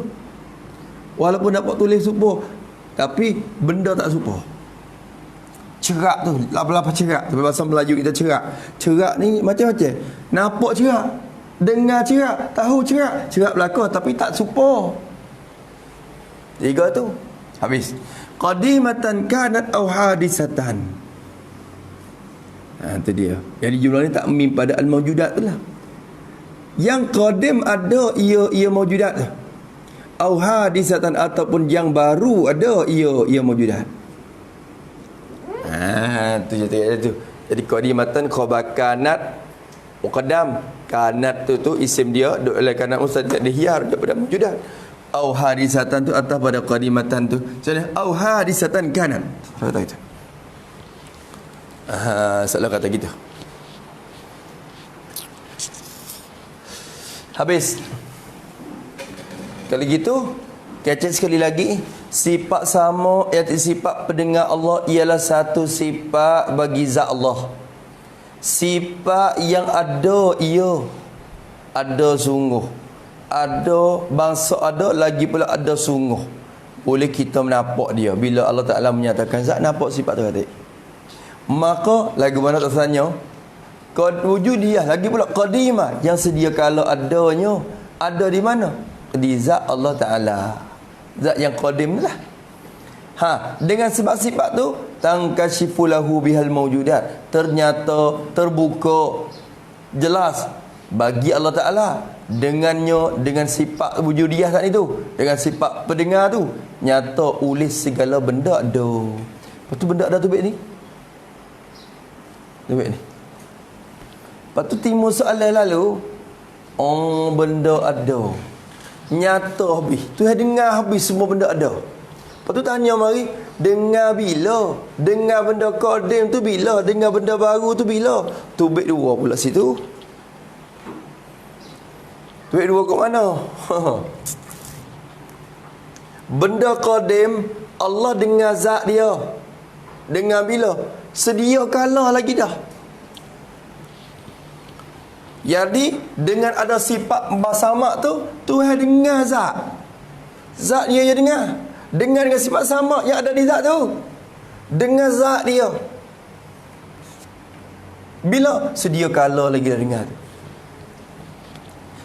S2: Walaupun dapat tulis serupa, tapi benda tak serupa. Cerak tu, apa-apa cerak. Tapi bahasa Melayu kita cerak. Cerak ni macam-macam. Nampak cerak, dengar cerak, tahu cerak. Cerak belaka tapi tak serupa. Tiga tu habis. Qadimatan kanat aw hadisatan. Itu dia. Jadi jumlah ni tak mim pada al-mawjudat tu lah. Yang qadim ada ia mawjudat tu. Aw hadisatan ataupun yang baru ada ia mawjudat. Tu tu. Jadi qadimatan khabar kanat muqaddam. Kanat tu isim dia duk oleh kanat mustaqil dihiyar daripada mawjudat. Au hadisatan tu atas pada qadimatan tu. Jadi au hadisatan kanan. Kata gitu. Salah kata gitu. Habis. Kalau gitu, kecek sekali lagi, sifat sama iaitu sifat pendengar Allah ialah satu sifat bagi zat Allah. Sifat yang ada ada sungguh. Ada bangsa ada, lagi pula ada sungguh. Boleh kita menampak dia. Bila Allah Ta'ala menyatakan zat, nampak sifat tu kata. Maka lagu mana tak tanya, wujud dia lagi pula qadimah, yang sedia kala adanya. Ada di mana? Di zat Allah Ta'ala, zat yang qadim lah. Dengan sebab sifat tu tangkashifu lahu bihal mawjudat, ternyata terbuka jelas bagi Allah Ta'ala dengannya, dengan sifat wujudiah saat itu, dengan sifat pendengar tu, nyata oleh segala benda ada. Lepas tu benda ada tu baik ni, baik ni. Lepas tu timbul soalan lalu, benda ada, nyata habis, tu dengar habis semua benda ada. Lepas tu tanya mari, dengar bila? Dengar benda qadim tu bila? Dengar benda baru tu bila? Tu baik dua pula situ. Duit dua kat mana? Benda qadim, Allah dengar zat dia. Dengar bila? Sedia kala lagi dah. Jadi dengan ada sifat basamak tu, Tuhan dengar zat. Zat dia dengar. Dengar dengan sifat sama yang ada di zat tu. Dengar zat dia. Bila? Sedia kala lagi dah dengar tu.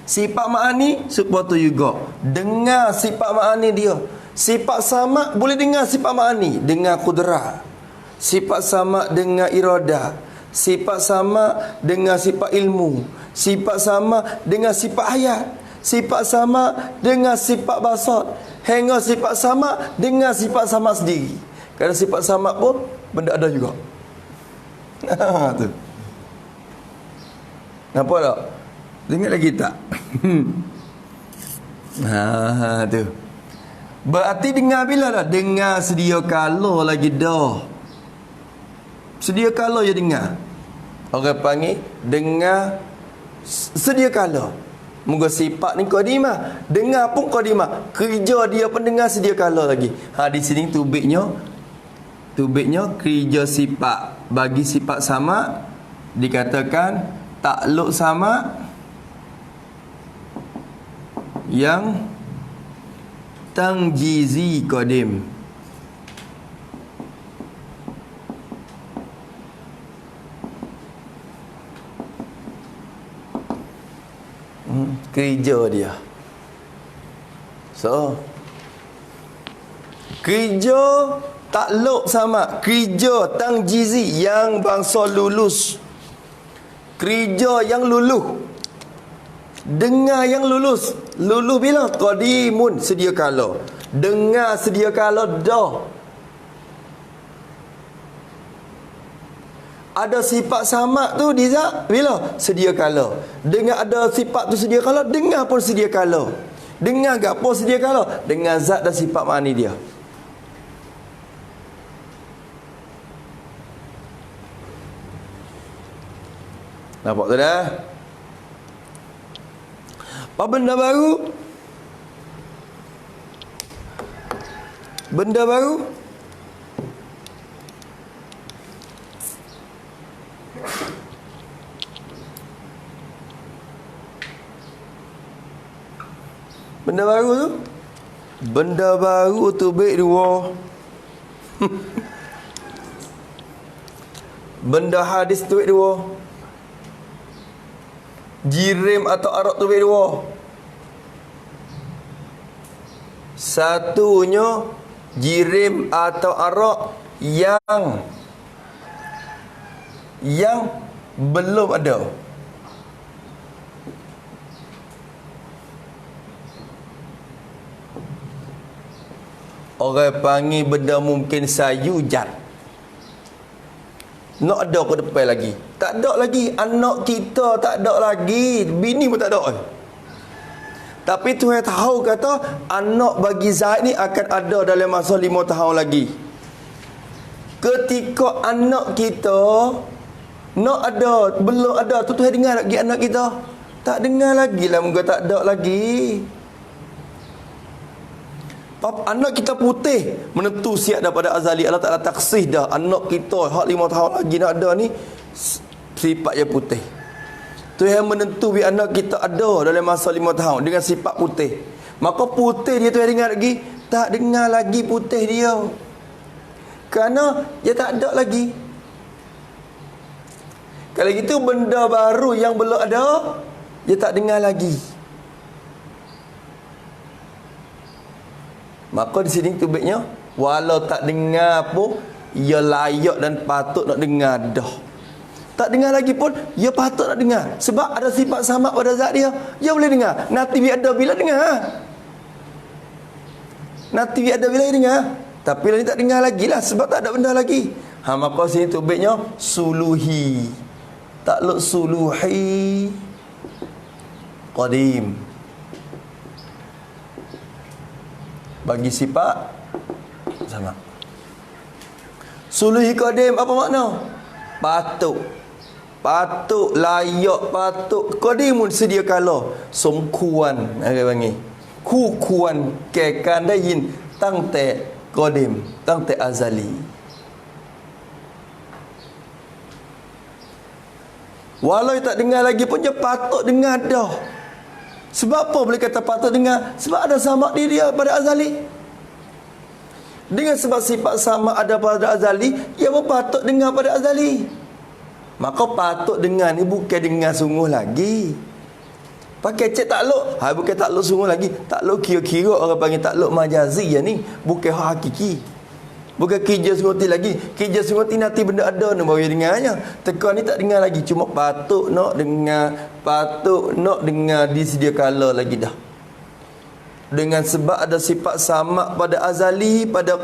S2: Sifat ma'ani seperti juga. Dengar sifat ma'ani dia. Sifat sama boleh dengar sifat ma'ani, dengar kudrah. Sifat sama dengar iradah. Sifat sama dengar sifat ilmu. Sifat sama dengar sifat hayat. Sifat sama dengar sifat basar. Hingga sifat sama dengar sifat sama sendiri. Kerana sifat sama pun benda ada juga. Tu. Nampak tak? Dengar lagi tak? Tu. Berarti dengar bila dah? Dengar sedia kala lagi dah. Sedia kala je dengar. Orang panggil dengar sedia kala. Moga sifat ni qadimah. Dengar pun qadimah. Kerja dia pun dengar sedia kala lagi. Di sini tubiknya kerja sifat. Bagi sifat sama dikatakan takluk sama yang tangjizi qadim. Kerja dia. So, kerja takluk sama kerja tangjizi yang bangsa lulus. Kerja yang luluh. Dengar yang lulus. Luluh bila? Qadimun, sedia kala. Dengar sedia kala dah. Ada sifat samak tu Diza bila? Sedia kala. Dengar ada sifat tu sedia kala, dengar pun sedia kala. Dengar gapo sedia kala? Dengar zat dan sifat ma'ani dia. Nampak tu dah? Apa benda baru? Benda baru? Benda baru tu? Benda baru tu baik dua. Benda hadis tu baik dua. Jirim atau arak tu baik dua. Satunya jirim atau arak yang belum ada. Orang panggil benda mungkin sayujat. Nak ada ke depan lagi? Tak ada lagi. Anak kita tak ada lagi. Bini pun tak ada. Tapi Tuhan tahu kata anak bagi Zaid ni akan ada dalam masa 5 tahun lagi. Ketika anak kita nak ada, belum ada tu Tuhan dengar lagi anak kita. Tak dengar lagi lah, moga tak ada lagi. Anak kita putih menentu siap daripada azali. Allah Ta'ala taksih dah anak kita hak 5 tahun lagi nak ada ni sifat yang putih. Tuhan menentu biar anak kita ada dalam masa 5 tahun dengan sifat putih. Maka putih dia Tuhan dengar lagi, tak dengar lagi putih dia. Kerana dia tak ada lagi. Kalau gitu benda baru yang belum ada, dia tak dengar lagi. Maka di sini tu baiknya, walau tak dengar pun, ia layak dan patut nak dengar dah. Tak dengar lagi pun, ia patut nak dengar. Sebab ada sifat sama pada zat dia, ia boleh dengar. Nanti biar ada bila dengar. Nanti biar ada bila dengar. Tapi dia tak dengar lagi lah, sebab tak ada benda lagi. Maka sini tu baiknya, suluhi. Takluk suluhi. Qadim. Bagi sifat sama. Suluhi qadim apa makna? Patut. Patut, layak, patut. Qadimun sedia kala. Songkuan, orang panggil. Kukuan kekan da yin tang te qadim, tang te azali. Walau tak dengar lagi pun dia patut dengar dah. Sebab apa boleh kata patut dengar? Sebab ada sama di dia pada azali. Dengan sebab sifat sama ada pada azali, ia pun patut dengar pada azali. Maka patut dengar ni bukan dengar sungguh lagi. Pakai cek takluk. Bukan takluk sungguh lagi. Takluk kira-kira orang panggil takluk majazi ya ni. Bukan hak hakiki. Bukan kerja sungguh lagi. Kerja sungguh nanti benda ada ni baru dengarnya. Teka ni tak dengar lagi. Cuma patut nak dengar. Patut nak dengar di sedia kala lagi dah. Dengan sebab ada sifat sama pada azali, pada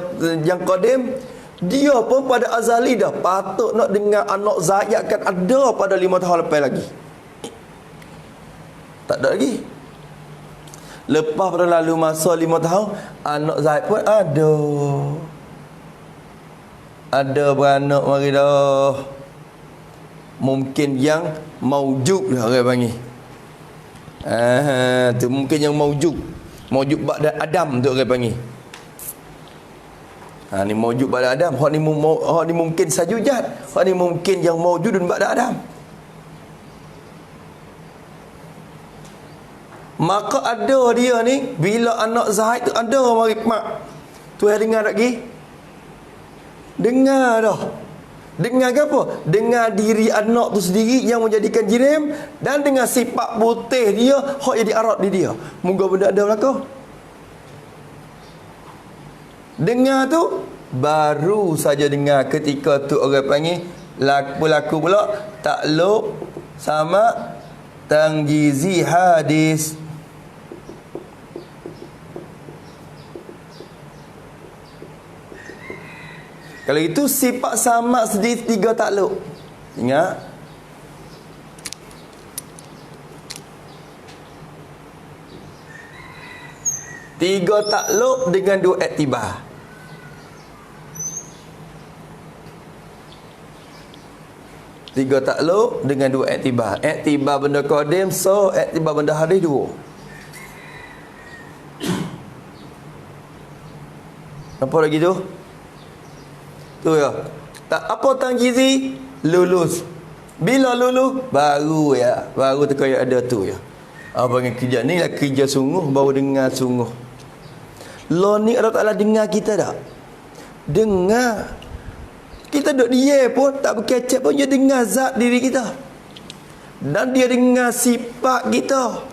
S2: yang qadim. Dia pun pada azali dah. Patut nak dengar anak Zaid akan ada pada 5 tahun lepas lagi. Tak ada lagi. Lepas pada lalu masa 5 tahun, anak Zaid pun ada. Ada beranak mari dah. Mungkin yang maujud lah orang panggil. Tu mungkin yang maujud. Maujud ba'da Adam tu orang panggil. Ni maujud ba'da Adam. Hak ni mungkin sajujat. Hak ni mungkin yang maujudun ba'da Adam. Maka ada dia ni, bila anak Zaid tu ada mari mak. Tu yang dengar lagi. Dengar dah. Dengan apa? Dengan diri anak tu sendiri yang menjadikan jirim, dan dengan sifat putih dia hak jadi arat di dia. Moga benda ada belaka. Dengar tu baru saja dengar ketika tu orang panggil laku pula takluk sama tangjizi hadis. Kalau itu sifat sama sendiri 3 takluk. Ingat. Tiga takluk dengan 2 iktibar. Tiga takluk dengan 2 iktibar. Iktibar benda qadim, so iktibar benda hadis 2. Apa lagi tu? Tu ya. Tak apa tangjizi, lulus. Bila lulus baru tu kaya ada tu ya. Apa yang kerja ni lah kerja sungguh, baru dengar sungguh. Lo ni Allah Ta'ala dengar kita tak? Dengar. Kita duduk dia pun tak berkecek pun dia dengar zat diri kita. Dan dia dengar sifat kita.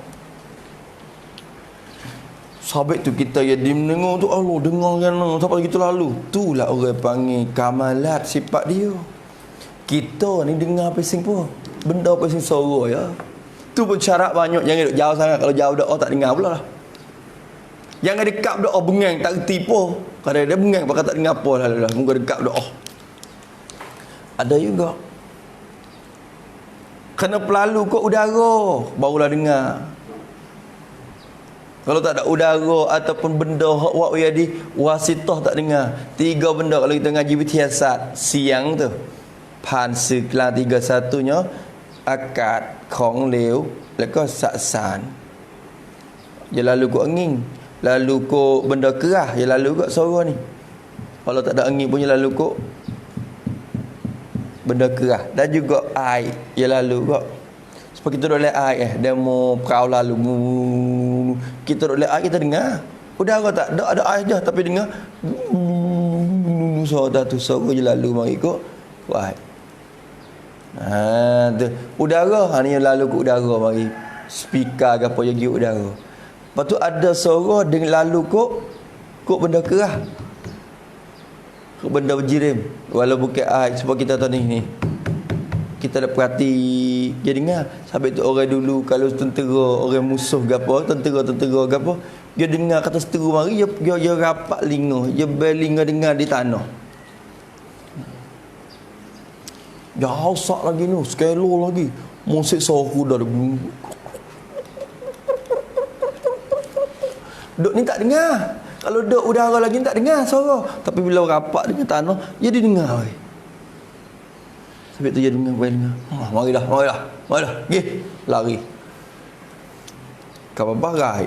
S2: Sabit tu kita yang dengar tu Allah dengar kan sampai gitu lalu. Itulah orang panggil kamalat sifat dia. Kita ni dengar pesing pun. Benda pesing suara ya. Tu pun syarat banyak. Jangan duduk jauh sangat. Kalau jauh doa tak dengar pula lah. Jangan dekat doa bengang tak reti pun. Kalau dia bengang bakal tak dengar apa lah. Muka dekat doa. Ada juga. Kena pelalu kot udara barulah dengar. Kalau tak ada udara ataupun benda hak jadi wasitah tak dengar. 3 benda kalau kita ngaji bersiasat siang tu. Pan seklan 31-nya akad khong lew lepas saksan. Dia lalu ko angin, lalu ko benda kerah, dia lalu ko suara ni. Kalau tak ada angin punya lalu ko benda kerah dan juga air dia lalu ko. Sebab kita duduk lihat air demo perahu lalu. Kita duduk lihat air kita dengar. Udara tak ada air je tapi dengar suara tu suara je lalu mari ko. Wah. Tu udara ni yang lalu ke udara mari. Speaker ke apa jadi udara. Lepas tu ada suara dengan lalu kok benda kerah. Kok benda berjirim walau bukan air sebab kita tahu ni. Kita dah perhati dia dengar. Sampai tu orang dulu kalau tentera orang musuh ke apa, tentera ke apa, dia dengar kata seteru mari dia rapat linga, dia belinga dengar di tanah. Dia hausak lagi ni, skelo lagi. Musik sohu dah. Duk ni tak dengar. Kalau duk udara lagi tak dengar suara. Tapi bila rapat dengan tanah, dia dengar. Sampai tu dia dengar. Marilah. Pergi. Lari. Kapan barai?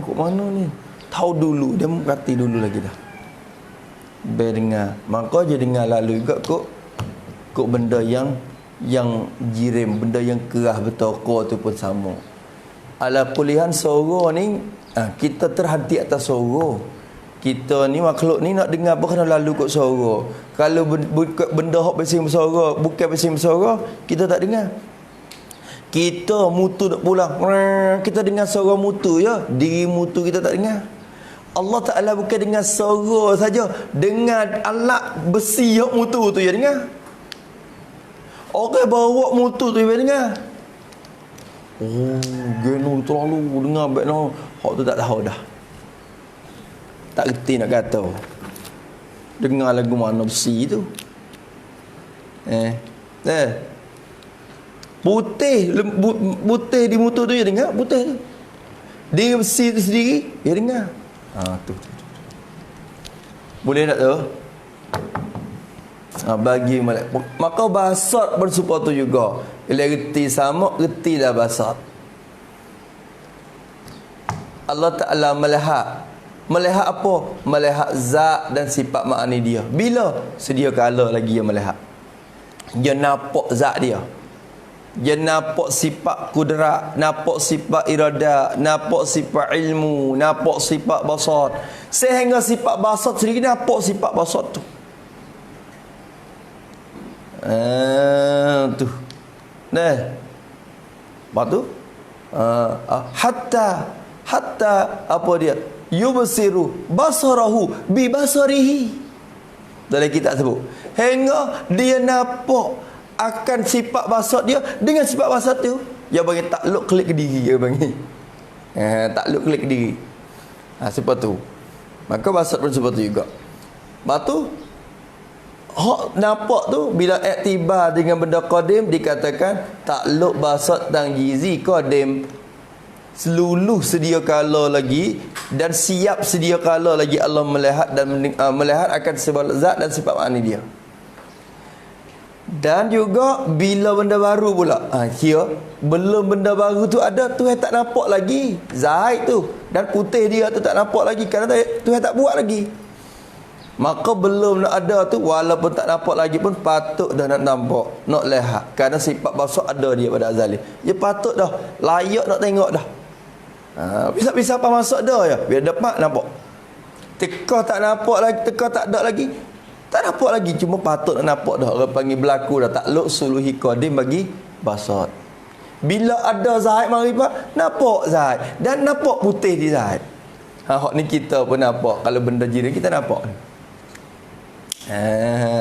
S2: Kok mana ni? Tahu dulu. Dia perhati dulu lagi dah. Biar dengar. Maka dia dengar lalu juga kok benda yang jirim, benda yang kerah bertokor tu pun sama. Ala kulihan suara ni, kita terhenti atas suara. Kita ni makhluk ni nak dengar apa kena lalu kot suara. Kalau benda hok bising bersuara, bukan bising bersuara, kita tak dengar. Kita mutu nak pulang, kita dengar suara mutu ya, diri mutu kita tak dengar. Allah Ta'ala bukan dengar suara saja, dengar alat besi hok mutu tu ya dengar. Orang bawa mutu tu dia dengar. Geno terlalu dengar baik no. Hok tu tak tahu dah. Tak reti nak kata. Dengar lagu mana besi tu. Putih di mutu tu dia dengar, putih tu. Dia besi tu sendiri dia dengar. Tu. Boleh tak tu? Bagi malaikat. Maka basat bersupa tu juga. Bila reti sama, retilah basat. Allah Ta'ala melihat apa? Melihat zat dan sifat makni dia. Bila? Sedia kala lagi dia melihat. Dia nampak zat dia. Dia nampak sifat kudrat, nampak sifat irada, nampak sifat ilmu, nampak sifat basat. Sehingga sifat basat sendiri nampak sifat basat tu. Tu. Nah. Lepas tu hatta apa dia? Yubsiru basarahu bi basarihi. Dalam kitab sebut. Hingga dia nampak akan sifat basar dia dengan sifat basar tu. Dia bagi takluk klik ke diri dia bagi. Takluk klik ke diri. Sebab tu. Maka basar pun sebab tu juga. Lepas tu hak nampak tu bila iktibar dengan benda qadim dikatakan takluk basat dan gizi qadim seluluh sedia kala lagi dan siap sedia kala lagi Allah melihat dan melihat akan sebab zat dan sifat makna dia. Dan juga bila benda baru pula kira belum benda baru tu ada, Tuhan tak nampak lagi zahid tu dan putih dia tu tak nampak lagi kerana Tuhan tak buat lagi. Maka belum nak ada tu, walaupun tak nampak lagi pun patut dah nak nampak, nak lihat. Kerana sifat basar ada dia pada azali. Dia patut dah, layak nak tengok dah. Bisa-bisa apa masuk dah ya. Biar dapat nampak. Teka tak nampak lagi, teka tak ada lagi. Tak nampak lagi, cuma patut nak nampak dah. Orang panggil berlaku dah. Takluk suluhi qadim bagi basar. Bila ada zahid marifat, nampak zahid. Dan nampak putih di zahid. Hak ni kita pun nampak. Kalau benda jiran kita nampak.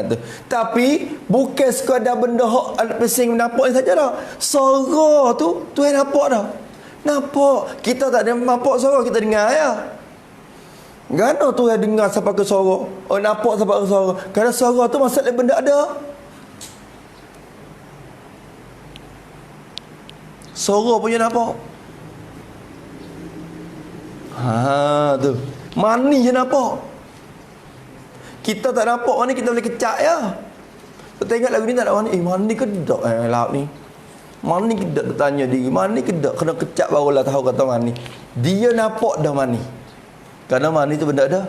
S2: Tu. Tapi bukan sekadar benda hak pesing nampak ni saja dah. Suara tu Tuhan nampak dah. Nampak. Kita tak ada nampak suara, kita dengar ya. Gana Tuhan dengar sampai ke suara. Nampak sampai ke suara. Kerana suara tu maksudnya benda ada. Suara punya nampak. Tu. Mani je nampak. Kita tak nampak mana kita boleh kecak ya. Kita tengok lagu ni tak ada mana. Mani ke tak laut ni? Mani ke tak tanya diri. Mani ke tak? Kena kecak barulah tahu kata mani. Dia nampak dah mani. Kerana mani tu benda ada.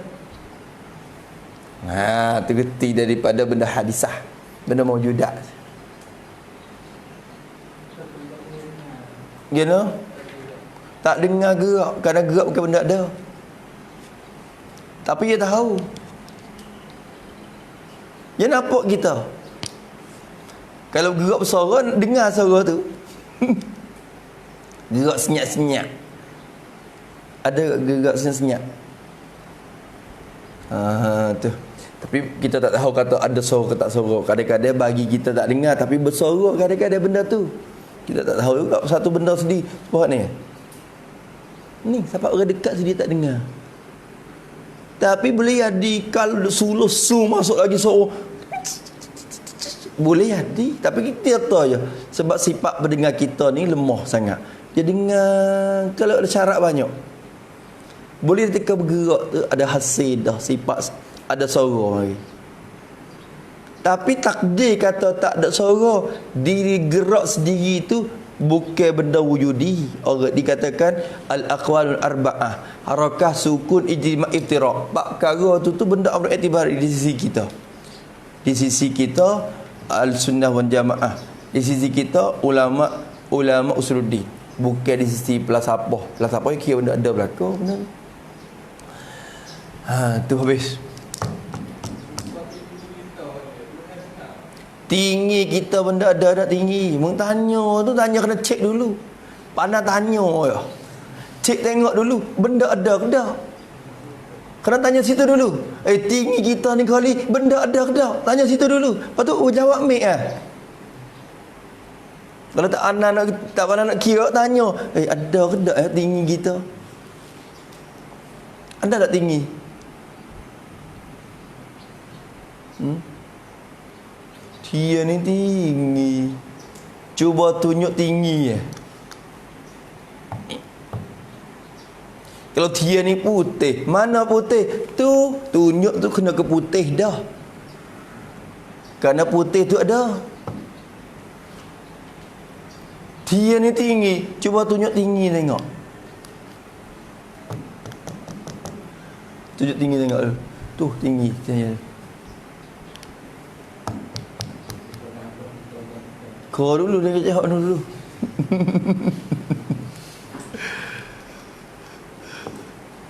S2: Tu reti daripada benda hadisah. Benda maujudat. Gimana? Tak dengar gerak. Kerana gerak bukan benda ada. Tapi dia tahu. Dia nampak kita. Kalau gerak bersuara, dengar suara tu. Gerak senyap-senyap. Ada gerak senyap-senyap. Tu. Tapi kita tak tahu kata ada suara ke tak suara. Kadang-kadang bagi kita tak dengar, tapi bersuara kadang-kadang benda tu. Kita tak tahu juga satu benda sedih. Buat ni. Ni, sampai orang dekat sedih tak dengar. Tapi boleh jadi kalau suluh su masuk lagi suara. Boleh jadi. Tapi kita tahu je. Sebab sifat pendengar kita ni lemah sangat. Dia dengar kalau ada syarat banyak. Boleh ketika bergerak tu ada hasil dah. Sifat ada suara lagi. Tapi takdir kata tak ada suara. Diri gerak sendiri tu bukan benda wujudi. Orang dikatakan al-aqwalul arba'ah, harakah, sukun, ijma', iftiraq. Perkara tu benda amr i'tibar di sisi kita. Di sisi kita al-sunnah wal jamaah. Di sisi kita ulama usuluddin. Bukan di sisi pelasapah. Pelasapah kira benda ada belaka benda. Tu habis. Tinggi kita benda ada tinggi. Mung tanya tu tanya kena cek dulu. Pandai tanya ya. Cek tengok dulu benda ada ke tak. Kena tanya situ dulu. Tinggi kita ni kali benda ada ke tak. Tanya situ dulu. Lepas tu jawab mik ah. Kalau tak nak kira tanya, ada ke tak tinggi kita? Ada tak tinggi? Dia ni tinggi. Cuba tunjuk tinggi. Kalau dia ni putih, mana putih? Tu tunjuk tu kena ke putih dah. Kerana putih tu ada. Dia ni tinggi. Cuba tunjuk tinggi tengok. Tunjuk tinggi tengok tu. Tu tinggi. Kau dulu dia jawab dulu.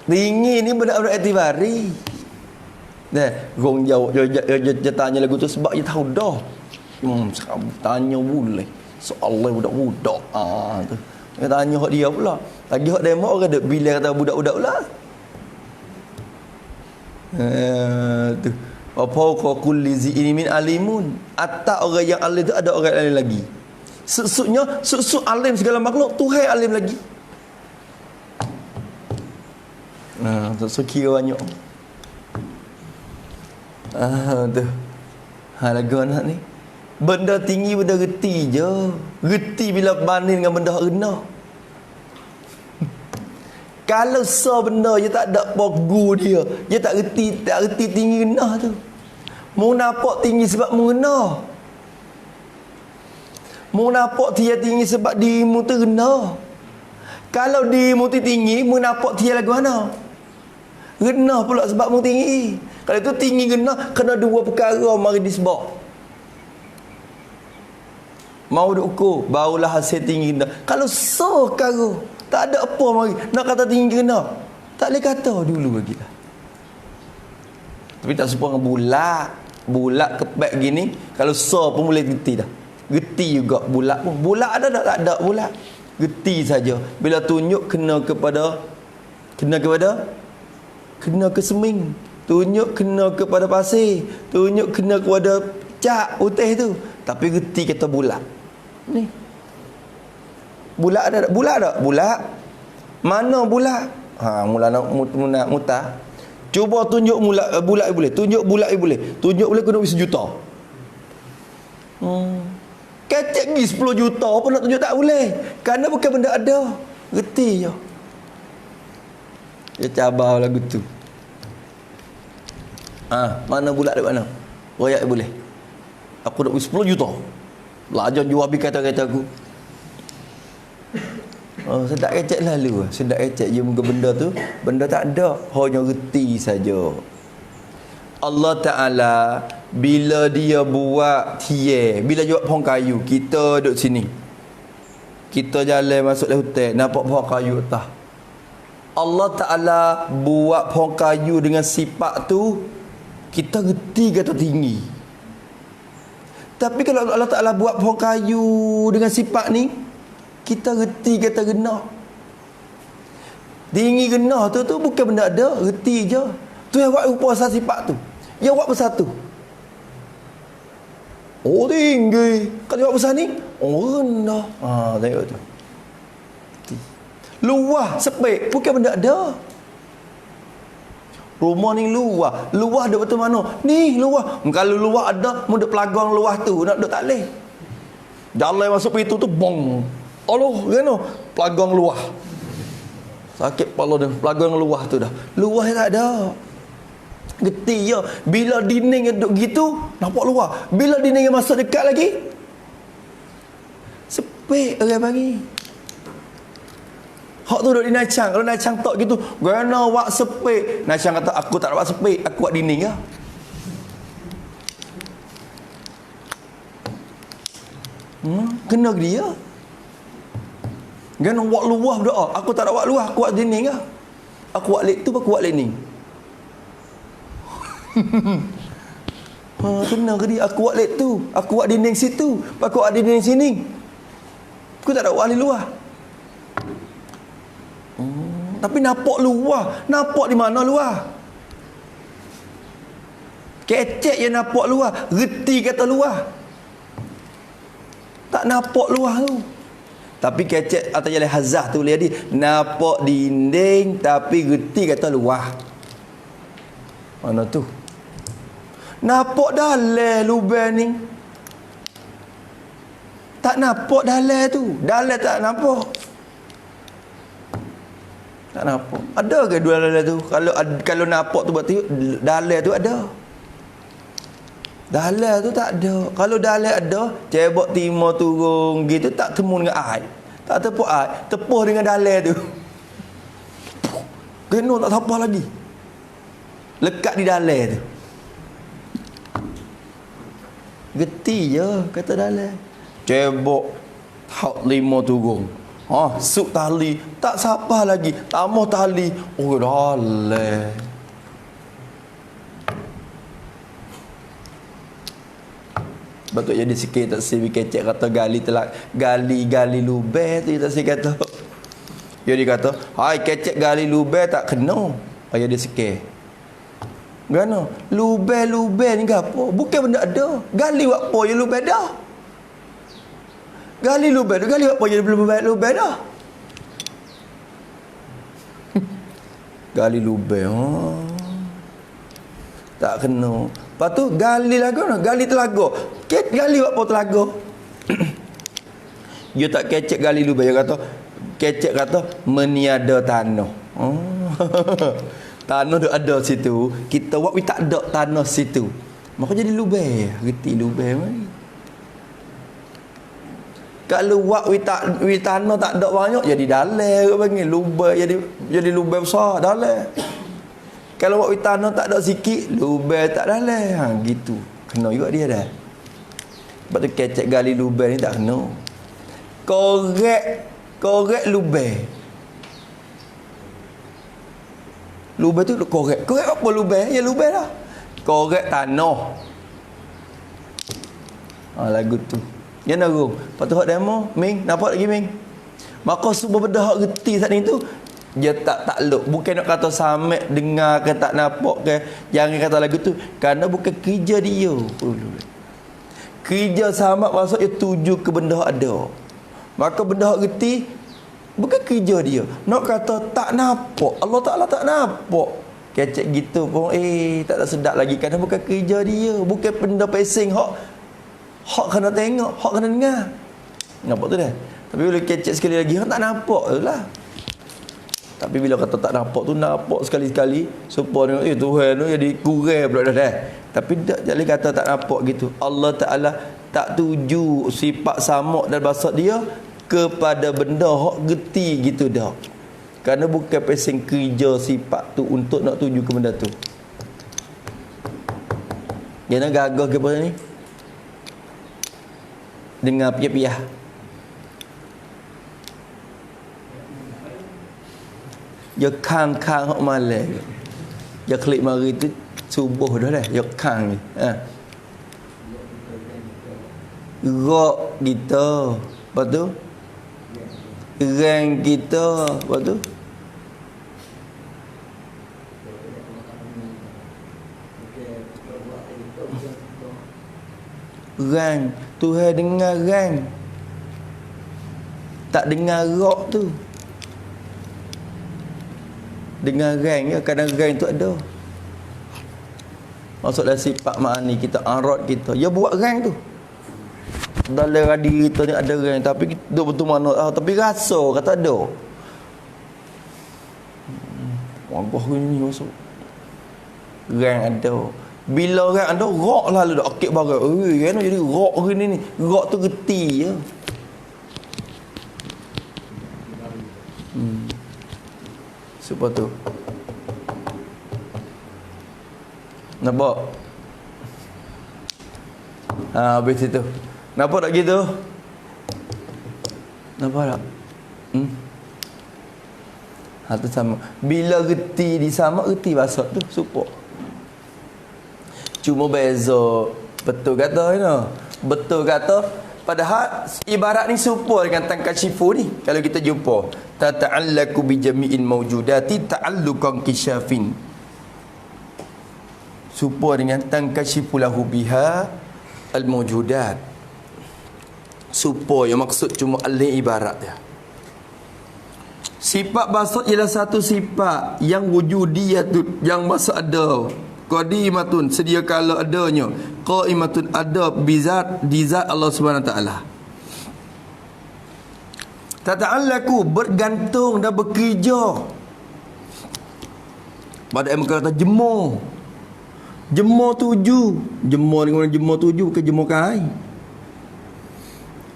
S2: Tinggi ni benda-benda iktibari. Dah, gong jawab dia tanya lagu tu sebab dia tahu dah. Tanya boleh. Soalan budak-budak. Tu. Dia tanya hak dia pula. Lagi hak demo orang duk bila kata budak-budak pula. Tu. Apa kulli zi min alimun. Atak orang yang alim tu ada orang alim lagi. Susuknya susuk alim segala makhluk, Tuhan alim lagi. So kira banyak. Tu. Lagu anak ni. Benda tinggi, benda reti je. Reti bila banding dengan benda rendah. Kalau benda je tak ada pogu dia, dia tak reti tinggi rendah tu. Mu nampak tinggi sebab mu rendah. Mu nampak dia tinggi sebab dirimu tu rendah. Kalau dirimu tu tinggi, mu nampak dia lagu mana? Rendah pula sebab mu tinggi. Kalau itu tinggi rendah, kena dua perkara mari disebut. Mau diukur, barulah hasil tinggi rendah. Kalau perkara, tak ada apa mari. Nak kata tinggi rendah, tak boleh kata dulu lagi lah. Tapi tak serupa dengan bulat. Bulat kepek gini, kalau pun boleh geti dah. Geti juga bulat pun. Bulat ada tak? Tak ada bulat. Geti saja. Bila tunjuk kena ke seming. Tunjuk kena kepada pasir. Tunjuk kena kepada cat putih tu. Tapi geti kata bulat. Ni. Bulat ada tak? Bulat tak? Bulat. Mana bulat? Mula nak muta. Cuba tunjuk bulat boleh. Tunjuk bulat boleh. Tunjuk boleh kena $1 juta. Kecek pergi 10 juta apa nak tunjuk tak boleh. Kerana bukan benda ada. Reti je. Dia cabar lagu tu. Mana bulat di mana? Royak boleh. Aku nak pergi 10 juta. Belajar jual habis kata-kata aku. Sedap kecek lalu. Sedap kecek je muka benda tu. Benda tak ada. Hanya reti saja. Allah Ta'ala bila dia buat bila buat pohon kayu, kita duduk sini, kita jalan masuk dalam hutan, nampak pohon kayu atas. Allah Ta'ala buat pohon kayu dengan sifat tu, kita reti kata tinggi. Tapi kalau Allah Ta'ala buat pohon kayu dengan sifat ni, kita reti kata rendah. Tinggi rendah tu bukan benda ada, reti je. Tu yang buat rupa asal sifat tu. Yang buat bersatu. Oh tinggi. Kalau buat besar ni, rendah. Tengok tu. Luah, sepik, bukan benda ada. Rumah ni luah. Luah ada betul mana? Ni luah. Kalau luah ada, mu duk pelagang luah tu, nak duk tak leh. Jalan masuk pintu tu, bong. Allah, kena pelagang luah. Sakit kepala dia, pelagang luah tu dah. Luah tak ada. Geti je. Bila dinding duduk gitu, nampak luar. Bila dinding masuk dekat lagi, sepik orang bagi. Hak tu duduk di Nacang. Kalau Nacang tak gitu, gana wak sepik. Nacang kata, aku tak wak sepik, aku wak dinding lah. Kena ke dia. Gana wak luah berdoa. Aku tak wak luah, aku wak dinding lah. Aku wak lek tu, aku wak lening. Kena ke dia. Aku buat lek tu, aku buat dinding situ, aku buat dinding sini. Aku tak ada buat ahli luar. Tapi nampak luar. Nampak di mana luar? Kecek je nampak luar. Reti kata luar. Tak nampak luar tu. Tapi kecek atau jalan hazah tu lihat dia. Nampak dinding tapi reti kata luar. Mana tu? Nampak dalam lubang ni. Tak nampak dalam tu. Dalam tak nampak. Tak nampak. Ada ke dua dalam tu? Kalau nampak tu berarti dalam tu ada. Dalam tu tak ada. Kalau dalam ada, cebok timur turun gitu tak temu dengan air. Tak tepuk air, tepuh dengan dalam tu. Kena tak apa lagi. Lekat di dalam tu. Geti je kata dalam. Cebok hak 5 turun. Suk tali tak siapa lagi. Tambah tali. Oh dalam. Betul jadi sikit tak si kecek kata gali telak gali lubeh tu tak si kata. Dia kata, "Hai kecek gali lubeh tak kena." Ayah dia sikit. Gana? Lubeh ni gapo? Bukan benda ada. Gali buat apa je lubeh dah. Gali lubeh apa je lubeh dah. Gali lubeh. Tak kena. Lepas tu gali lagu no, gali telaga. Gali buat apa telaga? Dia tak kecek gali lubeh, dia kata kecek kata meniada tanah. Tanah tu ada situ, kita buat tak ada tanah situ. Maka jadi lubeh, reti lubeh mari. Kalau buat tanah tak ada banyak jadi dalai ke panggil lubeh, jadi lubeh besar dalai. Kalau buat tanah tak ada sikit, lubeh tak dalai. Gitu. Kena juga dia dah. Sebab tu kecek gali lubeh ni tak kena. Korek lubeh. Lubeh tu korek. Korek apa lubeh? Ya lubeh dah. Korek tanah. Lagu tu. Ya narung. Lepas tu hak demo, Ming, nampak lagi Ming. Maka semua benda hak reti saat ni tu dia tak takluk. Bukan nak kata samek dengar ke tak nampak ke, jangan kata lagu tu kerana bukan kerja dia. Kerja samak maksud dia tuju ke benda hak ada. Maka benda hak reti bukan kerja dia. Nak kata tak nampak, Allah Ta'ala tak nampak. Kecek gitu pun tak ada sedap lagi kerana bukan kerja dia. Bukan benda pesing hak kena tengok, hak kena dengar. Nampak tu dah. Tapi bila kecek sekali lagi hak tak nampak tu lah. Tapi bila kata tak nampak tu nampak sekali-sekali supaya tengok Tuhan tu jadi kurang pula dah. Tapi tak jadi kata tak nampak gitu. Allah Ta'ala tak tuju sifat samak dan bahasa dia kepada benda hak geti gitu dah. Kerana bukan pesing kerja sifat tu untuk nak tuju ke benda tu. Jangan gagah ke apa ni? Dengar piah-piah. Dia kang hok malam. Dia klik mari tu subuh dah dah. Dia kang ni. Rok kita. Lepas tu rang kita. Lepas tu rang. Tuhan dengar rang. Tak dengar rok tu. Dengan rang ya, kadang rang tu ada. Maksudlah sifat ma'ani kita, arad kita. Ya buat rang tu. Dalam diri kita ni ada rang, tapi kita betul mana tapi rasa kata ada. Wagah ni masuk. Rang ada. Bila rang ada, rok lalu dah akik barang. Kan jadi rok ni. Rok tu geti ya. Sebab tu nampak habis itu nampak tak gitu, nampak tak tu sama. Bila reti di sama reti bahasa tu support. Cuma beza betul kata betul kata. Padahal ibarat ni serupa dengan tangkashifu ni. Kalau kita jumpa tata'allaku bi jami'il mawjudati ta'alluqan kisyafin. Serupa dengan tangkashifu lahu biha al mawjudat. Serupa yang maksud cuma alih ibarat dia. Sifat basat ialah satu sifat yang wujudiyatun, yang masa ada. Qadimatun, sedia kala adanya. Qaimatun, ada bizat di zat Allah Subhanahu Wa Taala. Tata'allaku, bergantung dan bekerja. Pada yang kata jemur. Jemur tuju. Jemur dengan jemur tuju bukan jemur kain.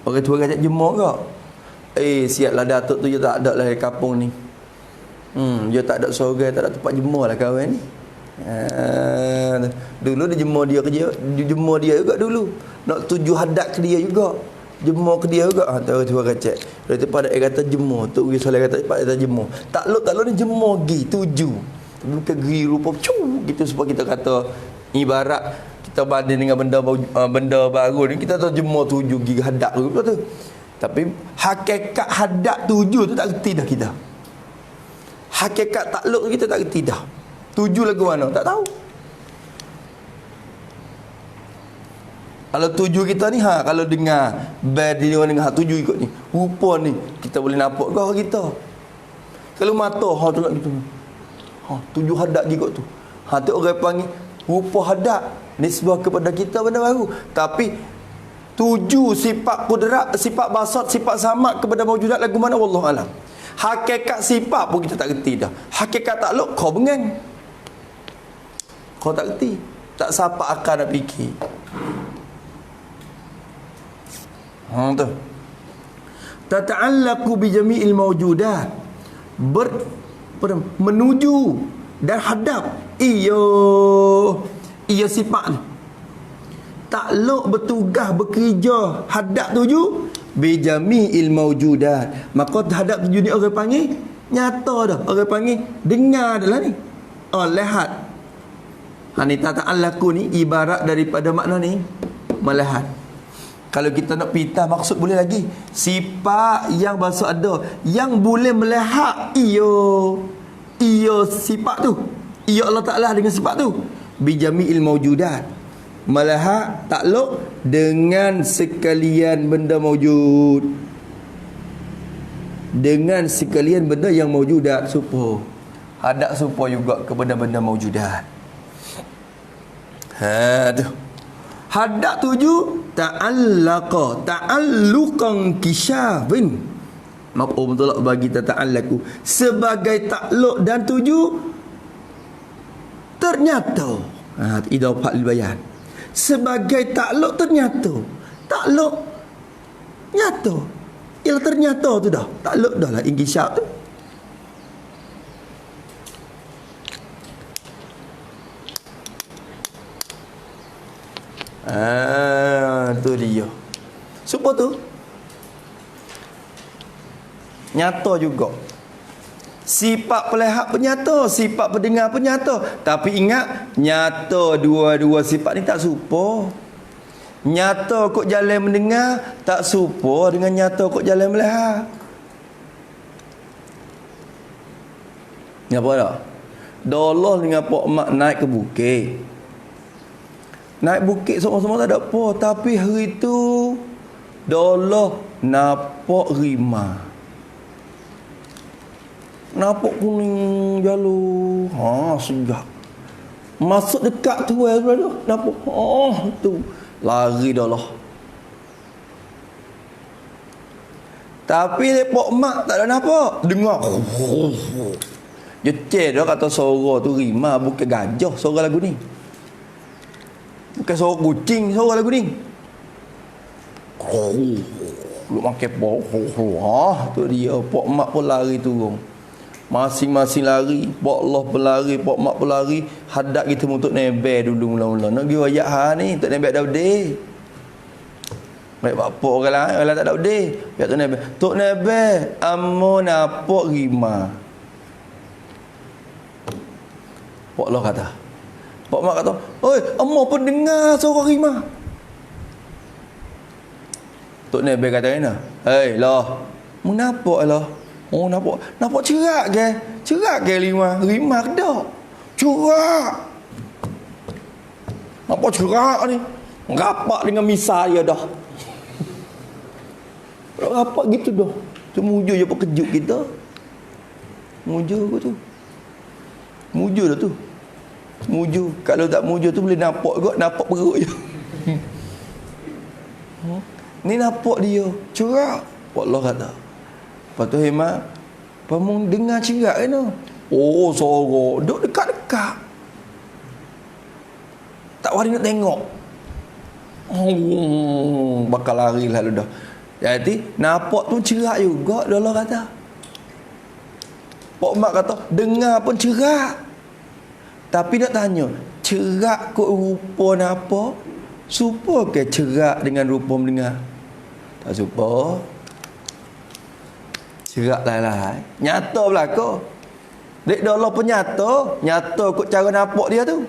S2: Orang tua kata jemur ke? Siaplah datuk tu dia tak ada lah di kampung ni. Dia tak ada sorang, tak ada tempat jemur lah kawan ni. Dulu dia jemur dia kerja, jemur dia juga dulu. Nak tuju hadap ke dia juga. Jemur ke dia juga. Tahu tua kacak. Lepas tu pada kata jemur, tu pergi solat kata pada jemur. Tak ni jemur gi tuju. Bukan gi rupa gitu sebab kita kata ibarat kita banding dengan benda baru ni, kita terjemah 7 gigi hadap tu, betul tu. Tapi hakikat hadap 7 tu tak reti dah kita. Hakikat takluk kita tak reti dah. 7 lagu mana? Tak tahu. Kalau 7 kita ni, kalau dengar band dia orang dengar 7 ikut ni, rupa ni kita boleh nampak kau kita. Kalau mata tu nak gitu. 7 hadap ikut tu. Tu orang panggil rupa hadap, nisbah kepada kita benda baru. Tapi 7 sifat kudrat, sifat basat, sifat samad kepada maujudat lagu mana wallahu alam. Hakikat sifat pun kita tak reti dah. Hakikat takluk kau bengang. Kau tak reti. Tak siapa akal nak fikir. Tu. Tata'allaqu bi jami'il mawjudat. Menuju dan hadap. Ia sifat ni. Takluk bertugas bekerja hadap 7 bi jami'il mawjudat. Maka hadap 7 ni orang panggil nyata dah. Orang panggil dengar adalah ni. Lihat. Ni tata'allaqu ni ibarat daripada makna ni melihat. Kalau kita nak pita maksud boleh lagi. Sifat yang bahasa ada yang boleh melihat ia sifat tu. Ia Allah Ta'ala dengan sifat tu. Bijami'il mawjudat. Melihat takluk dengan sekalian benda mawjud. Dengan sekalian benda yang mawjudat. Supo. Hadap supo juga kepada benda mawjudat. Tu. Hadap 7 ta'alluqan kisyafin. Maf'ul mutlaq bagi ta'allaqu sebagai takluk, dan 7 ternyata. Idafah lil bayan. Sebagai takluk ternyata. Takluk nyata. Ialah ternyata tu dah. Takluk dah lah inkisyaf tu. Tu dia. Supaya tu nyata juga. Sifat pelihat penyata, sifat pendengar penyata. Tapi ingat, nyata dua-dua sifat ni tak serupa. Nyata kok jalan mendengar tak serupa dengan nyata kok jalan melihat. Apa tak? Dolah dengan Pak Mak naik ke bukit. Naik bukit sama-sama tak ada apa. Tapi hari tu dolah nampak rimah. Nampak kuning jalur. Segak. Masuk dekat tu nampak. Tu. Lari dah lah. Tapi Pak Mak tak ada nampak. Dengar. Jeceh dah kata suara tu rimah. Bukan gajah suara lagu ni. Bukan suara kucing suara lagu ni. Lu makan tu dia. Pak Mak pun lari turun. Masing-masing lari. Pak Allah pun lari, Pak Mak pun lari. Hadap kita untuk nebel dulu mula-mula. Nak pergi wayak ni untuk nebel Daudi. Baik apa orang lain tak Daudi. Biar tu nebel. Tok nebel amo nampak rimah. Pak Allah kata. Pak Mak kata, "Oi, amo pun dengar suara rimah." Tok nebel kata kena. "Hei lah. Menapa lah?" Oh nampak cerak ke? Cerak ke rimah ke dak? Cerak. Nampak cerak ni. Rapak dengan misal dia dah. Rapak gitu dah. Tu mujur je kejut kita. Mujur aku tu. Mujur dah tu. Mujur. Kalau tak mujur tu boleh nampak kot, nampak perut je. Ni nampak dia. Cerak. Allah kata. Lepas tu hemat, pemung dengar cerak kan tu. Oh, sorok. Duduk dekat-dekat. Tak wari nak tengok. Bakal lari lah dah. Jadi, nampak tu cerak juga, Allah kata. Pak Mak kata, dengar pun cerak. Tapi nak tanya, cerak kot rupa apa? Supa ke cerak dengan rupa mendengar? Tak supa. Cerak lah. Nyata belaka. Dek Allah pun nyata. Nyata kot cara nampak dia tu.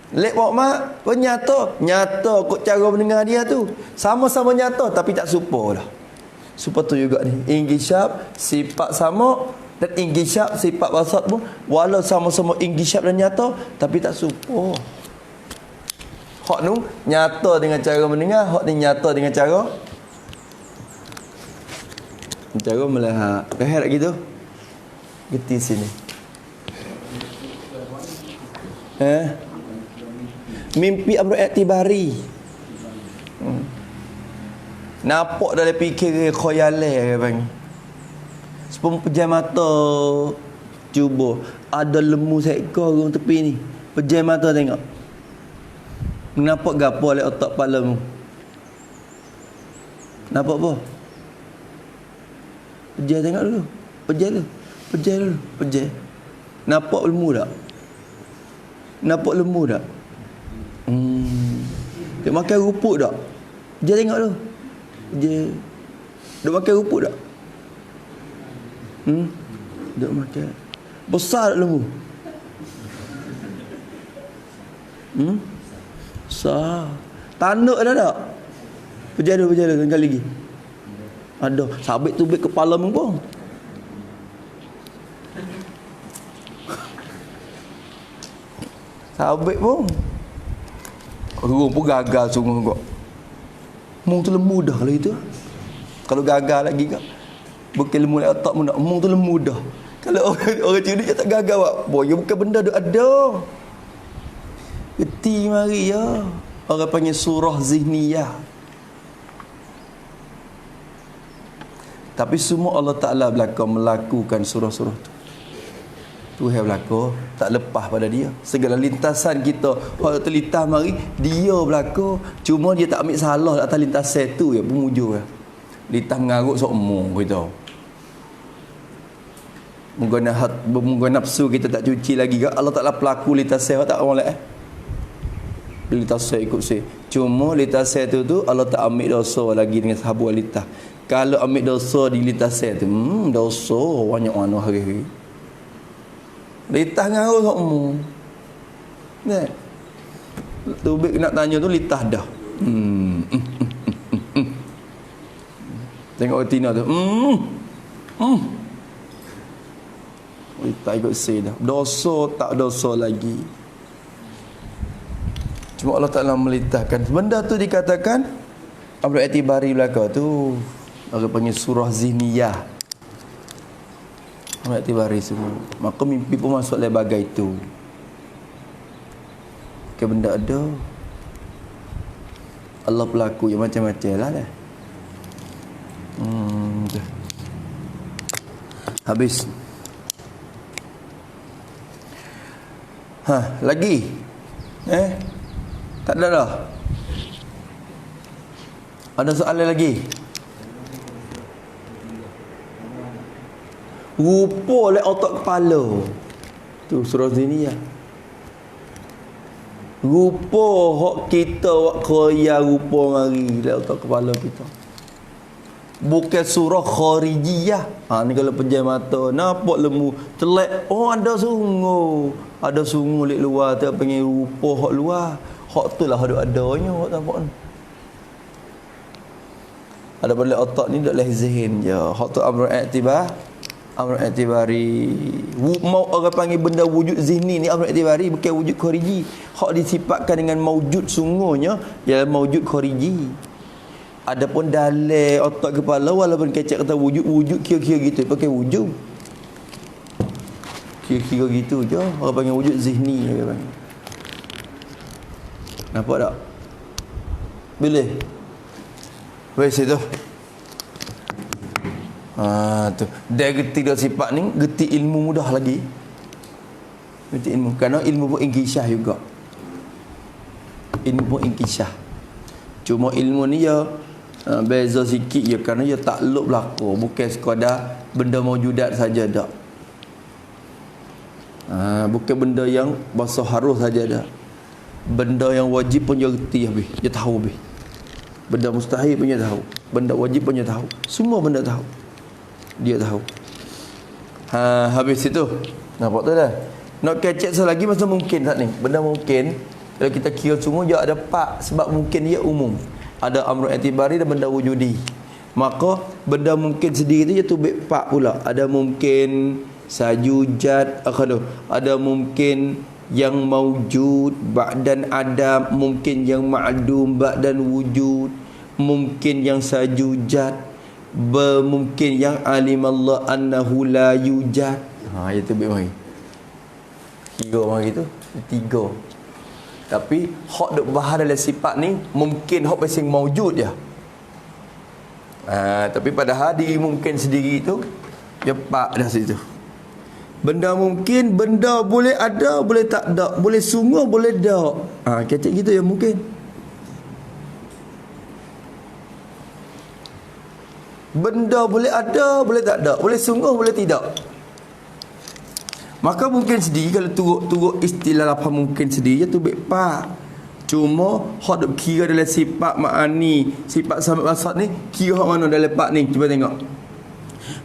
S2: Lek bawa mak, pun nyata. Nyata kot cara mendengar dia tu. Sama-sama nyata tapi tak serupa dah. Serupa tu juga ni. Ingisyab, sifat sama. Dan ingisyab, sifat wasat pun. Walau sama-sama ingisyab dan nyata, tapi tak serupa. Hak tu nyata dengan cara mendengar. Hak ni nyata dengan cara melihat. Kahir lagi tu. Geti sini. Mimpi amru i'tibari. Nampak dalam fikir khayale ke bang. Sepuluh pejam mata cuba ada lemu seekor orang tepi ni. Pejam mata tengok. Nampak gapo oleh otak kepalamu? Nampak apa? Pejam tengok dulu. Pejam dulu. Pejam dulu. Pejam. Nampak lemu tak? Nampak lemu tak? Dia makan rupuk tak? Dia tengok tu. Dia makan rupuk tak? Dia makan. Besar tak lembu? Besar. Tanduk ada tak? Berjaya sekali lagi. Ada. Sabit tubik kepala mengpong. Sabit pun. Orang pun gagal sungguh kok. Mung tu lembu dah kalau itu. Kalau gagal lagi kak. Bukan lembu nak otak muda. Mung tu lembu dah. Kalau orang cerdik dia tak gagal buat. Boy, bukan benda tu ada. Geti mari ya. Orang panggil surah zihniyah. Tapi semua Allah Ta'ala melakukan surah-surah tu. Tuhan berlaku, tak lepas pada dia. Segala lintasan kita, kalau terlintas mari, dia berlaku. Cuma dia tak ambil salah atas lintasan tu ya, pemujur ya. Lintas mengarut sokmo kita. Mungkin nafsu kita tak cuci lagi ke? Allah Ta'ala pelaku lintasan tak orang lain. Lintasan ikut saya. Cuma lintasan tu Allah tak ambil dosa lagi dengan sahabat lintas. Kalau ambil dosa di lintasan tu, dosa banyak mana hari-hari. Litah ngarut sokmu. Nah. Tubik nak tanya tu litah dah. Tengok retina tu. Litah ikut say dah. Dosa tak dosa lagi. Cuma Allah Ta'ala melitahkan. Benda tu dikatakan amru i'tibari belaka tu. Orang panggil surah zihniyah. I'tibari semua. Maka mimpi pun masuk dalam bagai itu. Ke benda ada. Allah pelaku yang macam-macam lah. Habis. Lagi. Tak ada dah. Ada soalan lagi? Rupa oleh otak kepala. Tu surah Ziniyah. Rupa hak kita wak khaya rupa mari oleh otak kepala kita. Bukan surah kharijiyah. Ni kalau pejam mata, nampak lembu, telek, ada sungu. Ada sungu lek luar tu panggil rupa hak luar. Hak tu lah adanya hak nampak ni. Ada pada otak ni dak leh zihin je. Hak tu amrul i'tibar. Amrul i'tibari. Mau orang panggil benda wujud zihni ni amrul i'tibari, bukan wujud khariji. Hak disifatkan dengan maujud sungguhnya ialah maujud khariji. Adapun dalam otak kepala walaupun kecek kata wujud kira-kira gitu, pakai wujud. Kira-kira gitu je. Orang panggil wujud zihni dia panggil. Nampak tak? Boleh. Baik situ. Tu. Dia geti dah sifat ni, geti ilmu mudah lagi. Geti ilmu. Kerana ilmu pun inkisyah juga. Ilmu pun inkisyah. Cuma ilmu ni ya beza sikit ya, kerana ia takluk berlaku. Bukan sekadar benda maujudat saja dak. Bukan benda yang bahasa harus saja dak. Benda yang wajib pun dia reti habis. Dia tahu habis. Benda mustahil pun dia tahu. Benda wajib pun dia tahu. Semua benda tahu. Dia tahu. Habis itu. Nampak tu dah. Nak kecek selagi masa mungkin tak ni. Benda mungkin Kalau kita kira semua dia ada 4 sebab mungkin dia umum. Ada amrul i'tibari dan benda wujudi. Maka benda mungkin sendiri tu dia tubik 4 pula. Ada mungkin sajujat akhadu. Ada mungkin yang maujud ba'dan adam, mungkin yang ma'dum ba'dan wujud, mungkin yang sajujat, mungkin yang alimallah annahu la yujad. Dia tubik mari. Kira mari tu 3. Tapi hak duk bahar dalam sifat ni mungkin hak pasal maujud je. Tapi padahal diri mungkin sendiri tu dia 4 dah situ. Benda mungkin, benda boleh ada, boleh tak ada, boleh sungguh, boleh tak. Kata gitu ya mungkin. Benda boleh ada, boleh tak ada, boleh sungguh, boleh tidak. Maka mungkin sendiri kalau turut istilah apa mungkin sendiri tu baik pak. Cuma hak duk kira dalam sifat ma'ani, sifat sampai wasat ni kira hak mana dalam pak ni. Cuba tengok.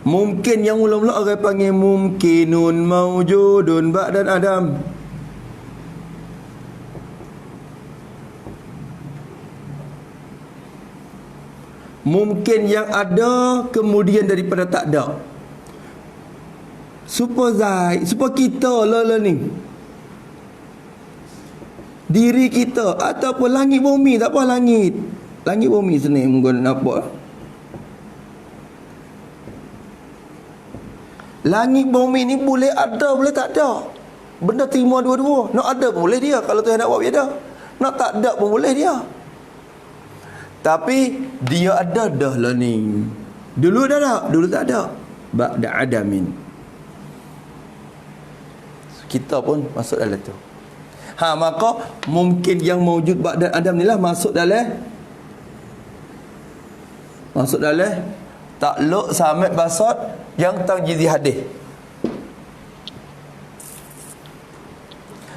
S2: Mungkin yang mula-mula orang panggil mungkinun maujudun ba'dan adam. Mungkin yang ada kemudian daripada tak ada. Supaya kita lah ni. Diri kita ataupun langit bumi, tak apa langit. Langit bumi sini mungkin nampak. Langit bumi ni boleh ada, boleh tak ada. Benda terima dua-dua. Nak ada pun boleh dia. Kalau Tuhan nak buat, dia ada. Nak tak ada pun boleh dia. Tapi dia ada dah lah ni. Dulu dah tak? Dulu tak ada. Ba'da adamin. Kita pun masuk dalam tu. Maka mungkin yang mewujud ba'da adam ni lah masuk dalam takluk samit basat yang tangjizi hadis.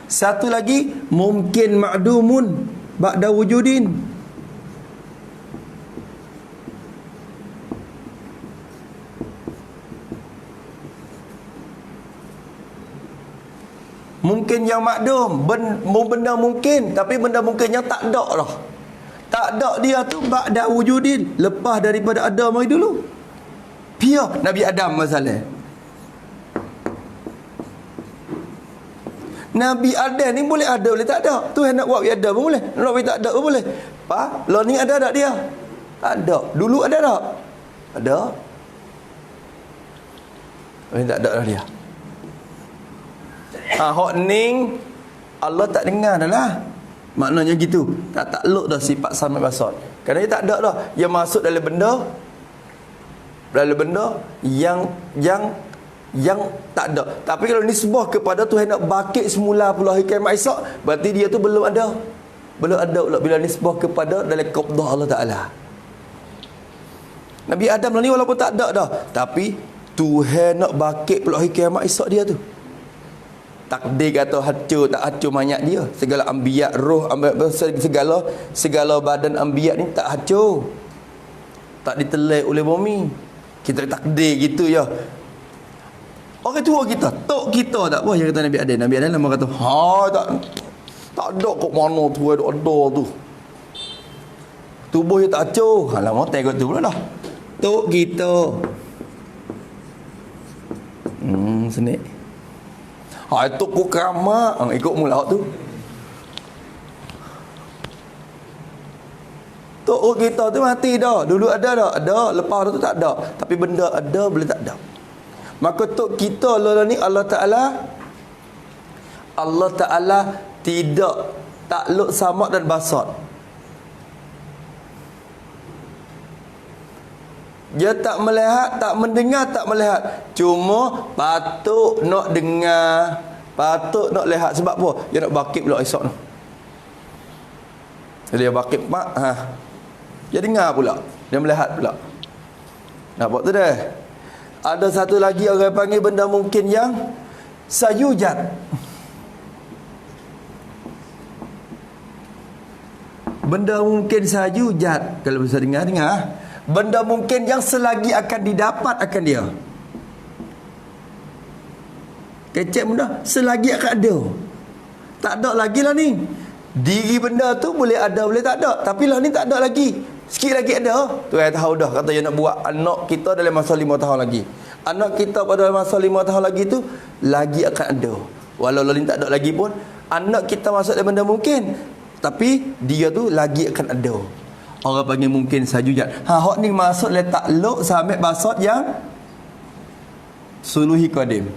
S2: Satu lagi mungkin ma'dumun ba'da wujudin. Mungkin yang makdum, benda mungkin, tapi benda mungkin yang tak ada lah. Tak ada dia tu ba'da wujudin, lepas daripada ada mari dulu. Pia Nabi Adam masalah. Nabi Adam ni boleh ada, boleh tak ada. Tuhan nak buat dia ada pun boleh, nak buat tak ada pun boleh. Lo ni ada tak dia? Tak ada. Dulu ada tak? Ada. Tak ada lah dia. Hak ning Allah tak dengar dah lah. Maknanya gitu. Tak takluk dah sifat samad basar. Kerana dia tak ada dah. Yang masuk dalam benda yang tak ada. Tapi kalau nisbah kepada Tuhan nak bakit semula pula kiamat esok, berarti dia tu belum ada. Belum ada pula bila nisbah kepada dalam qabdah Allah Taala. Nabi Adam ni walaupun tak ada dah, tapi Tuhan nak bakit pula kiamat esok dia tu. Takdir kata hancur tak hancur mayat dia. Segala anbiya, roh, segala badan anbiya ni tak hancur. Tak ditelai oleh bumi. Kita takdir gitu ya. Orang tua kita, tok kita tak apa yang kata Nabi Adam. Nabi Adam lama kata, tak ada kok mana tu ada tu. Tubuh dia tak hancur. Lama tengok tu pula dah. Tok kita. Senik. Itu ku keramat. Ikut mula tu. Tok kita tu mati dah. Dulu ada tak? Ada. Lepas tu tak ada. Tapi benda ada, boleh tak ada. Maka tok kita lah ni Allah Ta'ala tidak takluk samad dan basat. Dia tak melihat, tak mendengar, tak melihat. Cuma patut nak dengar, patut nak lihat. Sebab apa? Dia nak bakit pula esok tu. Dia bakit mak, dia dengar pula, dia melihat pula. Nampak tu dah. Ada satu lagi orang panggil benda mungkin yang sayujat. Benda mungkin sayujat. Kalau bisa dengar. Benda mungkin yang selagi akan didapat akan dia. Kecek benda selagi akan ada. Tak ada lagi lah ni. Diri benda tu boleh ada, boleh tak ada. Tapi lah ni tak ada lagi. Sikit lagi ada. Tu saya tahu dah. Kata dia nak buat anak kita dalam masa 5 tahun lagi. Anak kita pada masa 5 tahun lagi tu, lagi akan ada. Walau ni tak ada lagi pun, anak kita masuk dalam benda mungkin. Tapi dia tu lagi akan ada. Orang panggil mungkin sajujat. Hak ni masuk letak lok sampai basot yang suluhi qadim.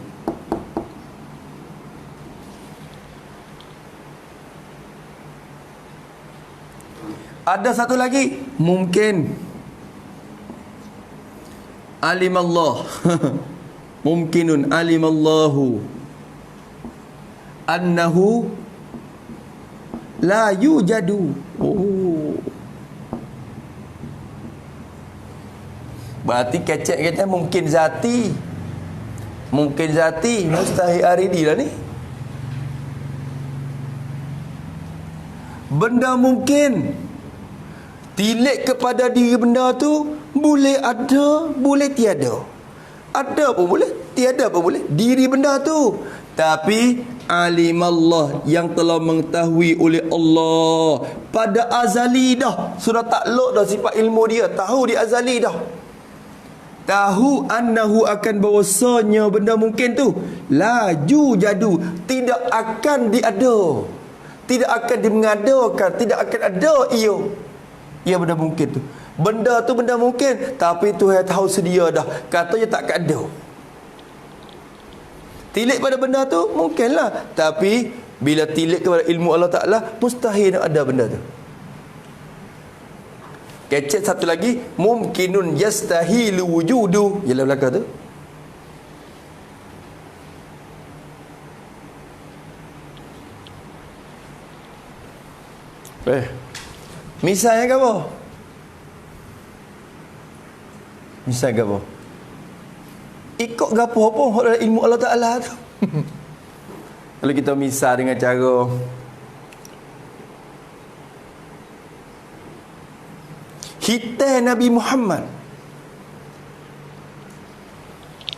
S2: Ada satu lagi, mungkin alimallah mungkinun alimallahu annahu la yujadu. Berarti kecek-kecek mungkin zati. Mungkin zati mustahil aridi lah ni. Benda mungkin tilik kepada diri benda tu boleh ada, boleh tiada. Ada pun boleh, tiada pun boleh. Diri benda tu. Tapi alimallah yang telah mengetahui oleh Allah pada azali dah. Sudah takluk dah sifat ilmu dia. Tahu di azali dah. Tahu annahu akan bahawasanya benda mungkin tu laju jadu, tidak akan diada, tidak akan dimengadakan, tidak akan ada ia. Ia benda mungkin tu. Benda tu benda mungkin, tapi Tuhan tahu sedia dah. Katanya tak ada. Tilik pada benda tu mungkinlah, tapi bila tilik kepada ilmu Allah Ta'ala, mustahil nak ada benda tu. Kecek satu lagi, mungkinun yastahilu wujudu. Ialah belakang tu. Misalnya ke apa? Misal ke apa? Ikut ke apa ilmu Allah Ta'ala tu. Kalau kita misal dengan cara hitam Nabi Muhammad,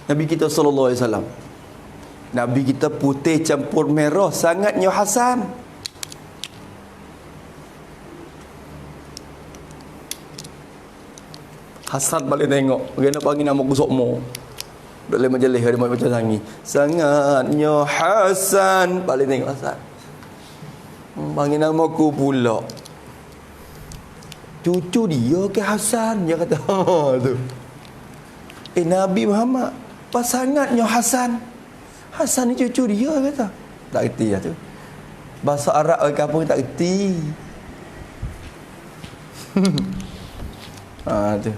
S2: Nabi kita sallallahu alaihi wasallam, Nabi kita putih campur merah, sangatnya Hasan. Hasan balik tengok, bagaimana panggil nama aku Sokmo. Dalam majalah ada macam sangi. Sangatnya Hasan, balik tengok Hasan. Panggil nama aku pula. Cucu dia ke Hasan, dia kata. Tu. Nabi Muhammad, pas sangatnya Hasan. Hasan ni cucu dia kata. Tak erti lah tu. Bahasa Arab orang kampung tak erti. Tu.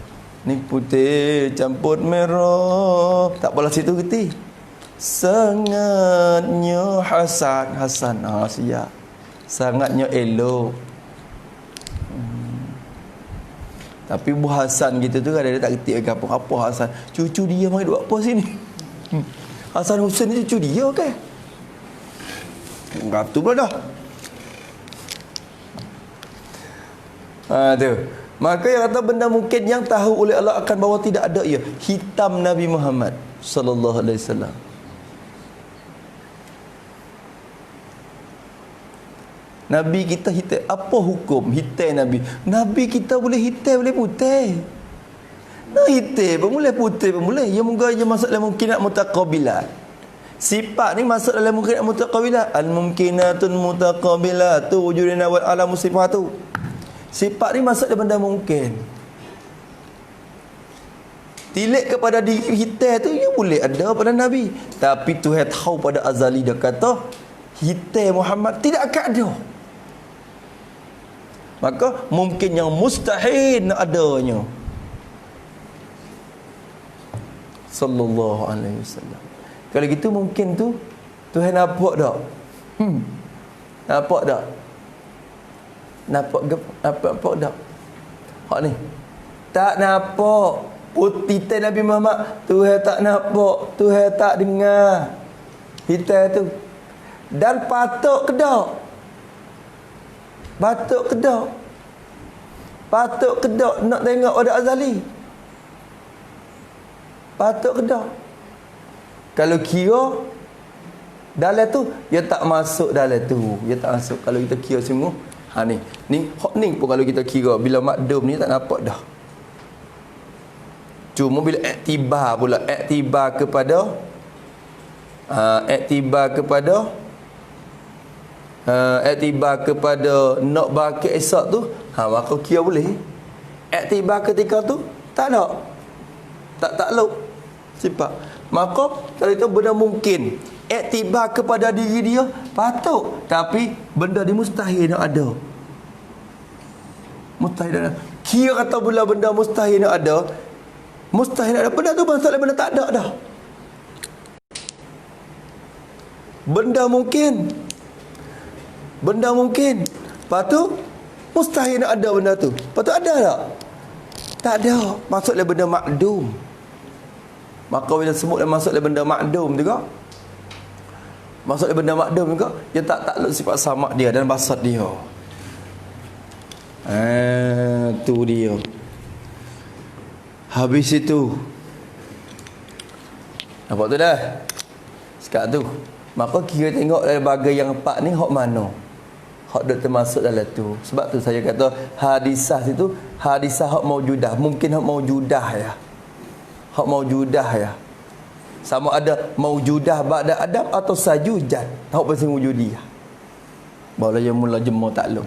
S2: Ni putih campur merah. Tak apalah situ kerti. Sangatnya Hasan. Hasan. Siap. Sangatnya elok. Tapi Bu Hasan gitu tu kan dia tak kerti ke apa. Apa Hasan? Cucu dia mai duk apa sini? Hasan Hussein ni cucu dia ke? Enggak tu pula dah. Tu. Maka yang kata benda mungkin yang tahu oleh Allah akan bahawa tidak ada ia. Hitam Nabi Muhammad sallallahu alaihi wasallam. Nabi kita hitam. Apa hukum hitam Nabi? Nabi kita boleh hitam, boleh putih. Nah hitam pun boleh, putih pun boleh. Ya moga dia masuk dalam mungkinat mutaqabilat. Sifat ni masuk dalam mungkinat mutaqabilat. Al-mumkinatun mutaqabilatu wujudina wal alamu sifatu. Sifat ni masuk dalam benda mungkin. Tilik kepada diri hitam tu dia boleh ada pada Nabi. Tapi Tuhan tahu pada azali dia kata hitam Muhammad tidak akan ada. Maka mungkin yang mustahil nak adanya. Sallallahu alaihi wasallam. Kalau gitu mungkin tu Tuhan nampak tak? Nampak tak? Nampak tak? Hak ni. Tak nampak. Putih Nabi Muhammad Tuhan tak nampak, Tuhan tak dengar. Hitam tu. Dan patut ke tak? Patut ke tak? Patut ke tak nak tengok pada azali? Patut ke tak? Kalau kira Dalam tu dia tak masuk dalam tu. Dia tak masuk. Kalau kita kira sungguh, ni hok ni pun kalau kita kira bila makdum ni tak nampak dah. Cuma bila iktibar pula, iktibar kepada nak bakit esok tu, maka kira boleh. Iktibar ketika tu tak ada. Tak takluk sifat. Maka kalau itu benda mungkin, iktibar kepada diri dia patut, tapi benda ni mustahil nak ada. Mustahil nak ada. Kira kata bila benda mustahil nak ada, benda tu masalah benda tak ada dah. Benda mungkin, patut mustahil nak ada benda tu. Patut ada tak? Tak ada. Maksudnya benda makdum. Maka bila sebut dia masuk dalam benda makdum juga, dia tak takluk sifat samak dia dan basat dia. Tu dia. Habis itu, nampak tu dah. Sekarang tu, maka kira tengok dari bagai yang 4 ni hak mana, hak dah termasuk dalam tu. Sebab tu saya kata hadisah situ, hadisah hak maujudah. Mungkin hak maujudah ya. Hak maujudah ya. Sama ada maujudah ba'da adam atau sajujat. Hak pasal wujudiyah. Barulah yang mula jemur takluk.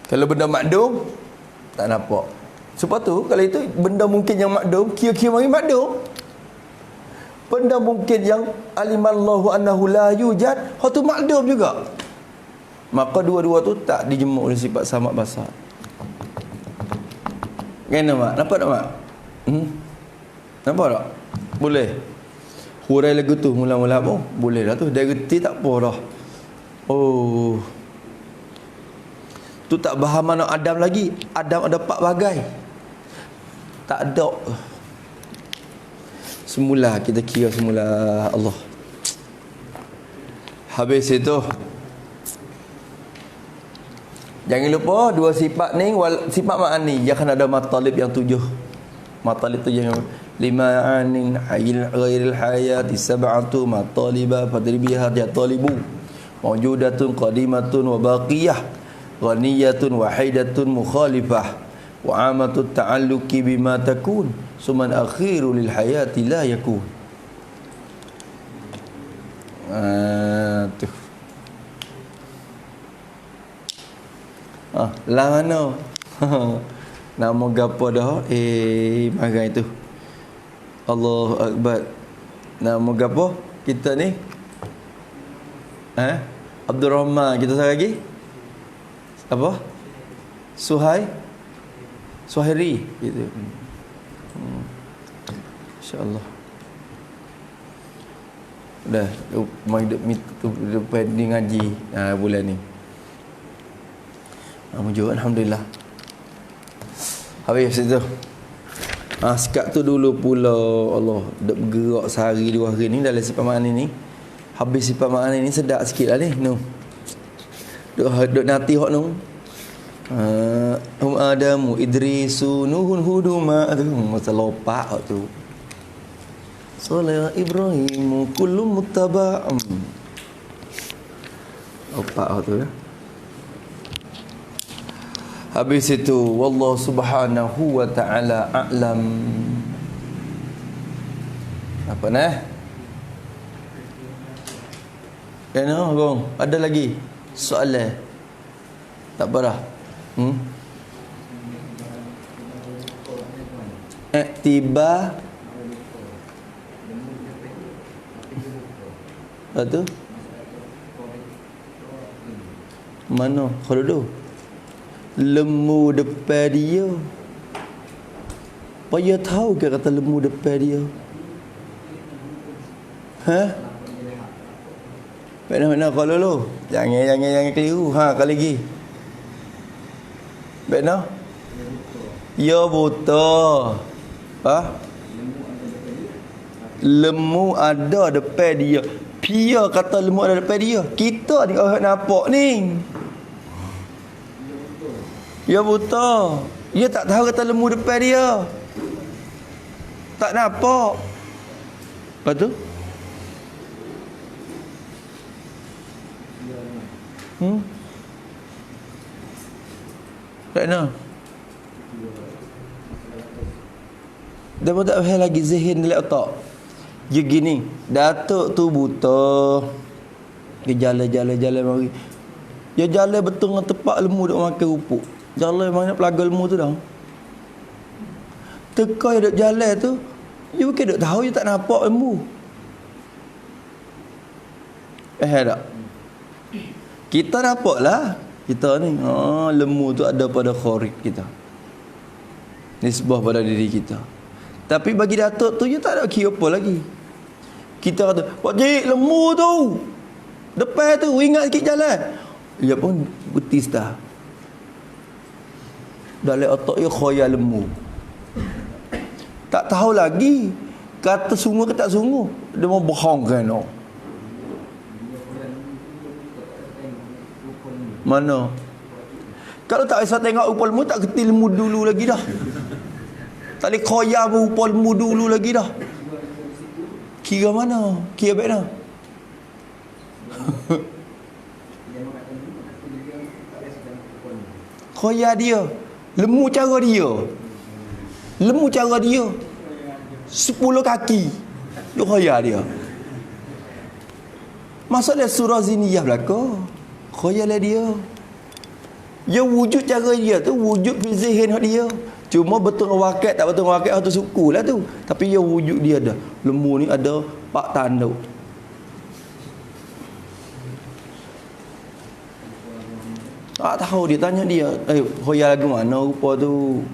S2: Kalau benda makdum tak nampak. Sebab tu kalau itu benda mungkin yang makdum, kira-kira mari makdum. Benda mungkin yang alimallahu annahu la yujad, hak tu makdum juga. Maka dua-dua tu tak dijemur oleh sifat samak basar. Kena mak? Nampak tak mak? Nampak tak? Boleh. Hurai lagu tu mula-mula pun boleh dah tu. Dia reti tak apa dah. Oh. Tu tak faham mana Adam lagi. Adam ada 4 bagai. Tak ada. Semula kita kira semula Allah. Habis itu, jangan lupa dua sifat ni, sifat ma'ani jangan ada matalib yang 7. Matalib tu jangan 5 anin ghairil hayati sab'atu mataliba fadribiha ya talibu mawjudatun qadimatun wa baqiyah ghaniyatun wahidatun mukhalifah wa amatut ta'alluqi bima takun suman akhiru lil hayati la yakun. Tu lah mana nama gapo dah magai tu. Allahu Akbar. Nama gapo kita ni? Abdul Rahman. Kita siapa lagi? Apa? Suhairi gitu. Insya-Allah. Dah mai depan ni ngaji bulan ni. Mujur alhamdulillah. Habis itu. Sekat tu dulu pula Allah duk bergerak sehari 2 hari ni dalam sifat ma'ani ni. Habis sifat ma'ani ni sedap sikit lah ni. Duk nanti hok nu. Adamu Idrisu Nuhun Huduma tu masa lopak hok tu. Saleh Ibrahim kullu muttaba'. Lopak hok tu ya. Habis itu wallahu subhanahu wa ta'ala a'lam. Apa nah? Kena gong. Ada lagi soalan? Tak apa dah. Iktibar. Apa tu? Mana? Kalau dulu lemu depan dia. Apa dia tahu ke kata lemu depan dia? Mana kalau lu? Jangan keliru. Kali lagi. Mana? Ya buta. Lemu ada depan dia. Pia kata lemu ada depan dia. Kita ni orang nampak ni. Ya buta. Dia tak tahu kata lembu depan dia. Tak nampak. Lepas tu Tak nak. Dia pun tak faham lagi zihin dalam otak. Dia gini, Datuk tu buta. Dia jalan mari. Dia jalan betul dengan tepat lemu duk makan rupuk. Jalan mana pelaga lemu tu dah. Teka dia duk jalan tu, dia bukan duk tahu, dia tak nampak lemu. Tak? Kita nampak lah. Kita ni, lemu tu ada pada kharik kita. Nisbah pada diri kita. Tapi bagi Datuk tu, dia tak ada kira apa lagi. Kita kata, Pak Cik, lemu tu. Depan tu, ingat sikit jalan. Dia pun betis dah. Dalam otak dia khayal lemu. Tak tahu lagi kata sungguh ke tak sungguh. Dia mau bohong kan? Mana? Kalau tak bisa tengok rupa lemu, tak kerti lemu dulu lagi dah. Tak boleh khayal rupa lemu dulu lagi dah. Kira mana? Kira baik mana? Khayal dia. Lemu cara dia. Lemu cara dia. 10 kaki. Dia khayal dia. Masalah surah ziniyah belaka. Khayal dia. Dia wujud cara dia tu, wujud fi zihin dia. Cuma betul wakil tak betul wakil tu suku lah tu. Tapi dia wujud dia dah. Lembu ni ada 4 tanduk. Tak tahu, dia tanya dia, khayal lagu mana rupa tu.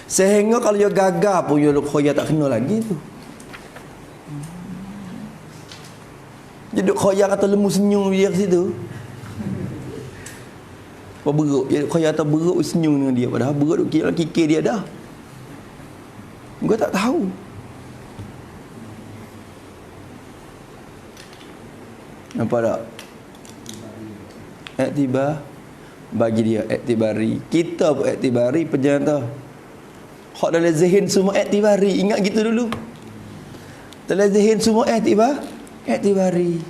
S2: Sehingga kalau dia gagal pun dia khayal tak kena lagi tu. Dia duk khayal kata lembu senyum dia kat situ. Apa beruk, dia khayal kata beruk senyum dengan dia, padahal beruk duk kikir dia dah. Gua tak tahu. Nampak tak? Iktibar bagi dia iktibari. Kita pun iktibari penjana. Hak dalam zihin semua iktibari. Ingat gitu dulu. Dalam zihin semua iktibari.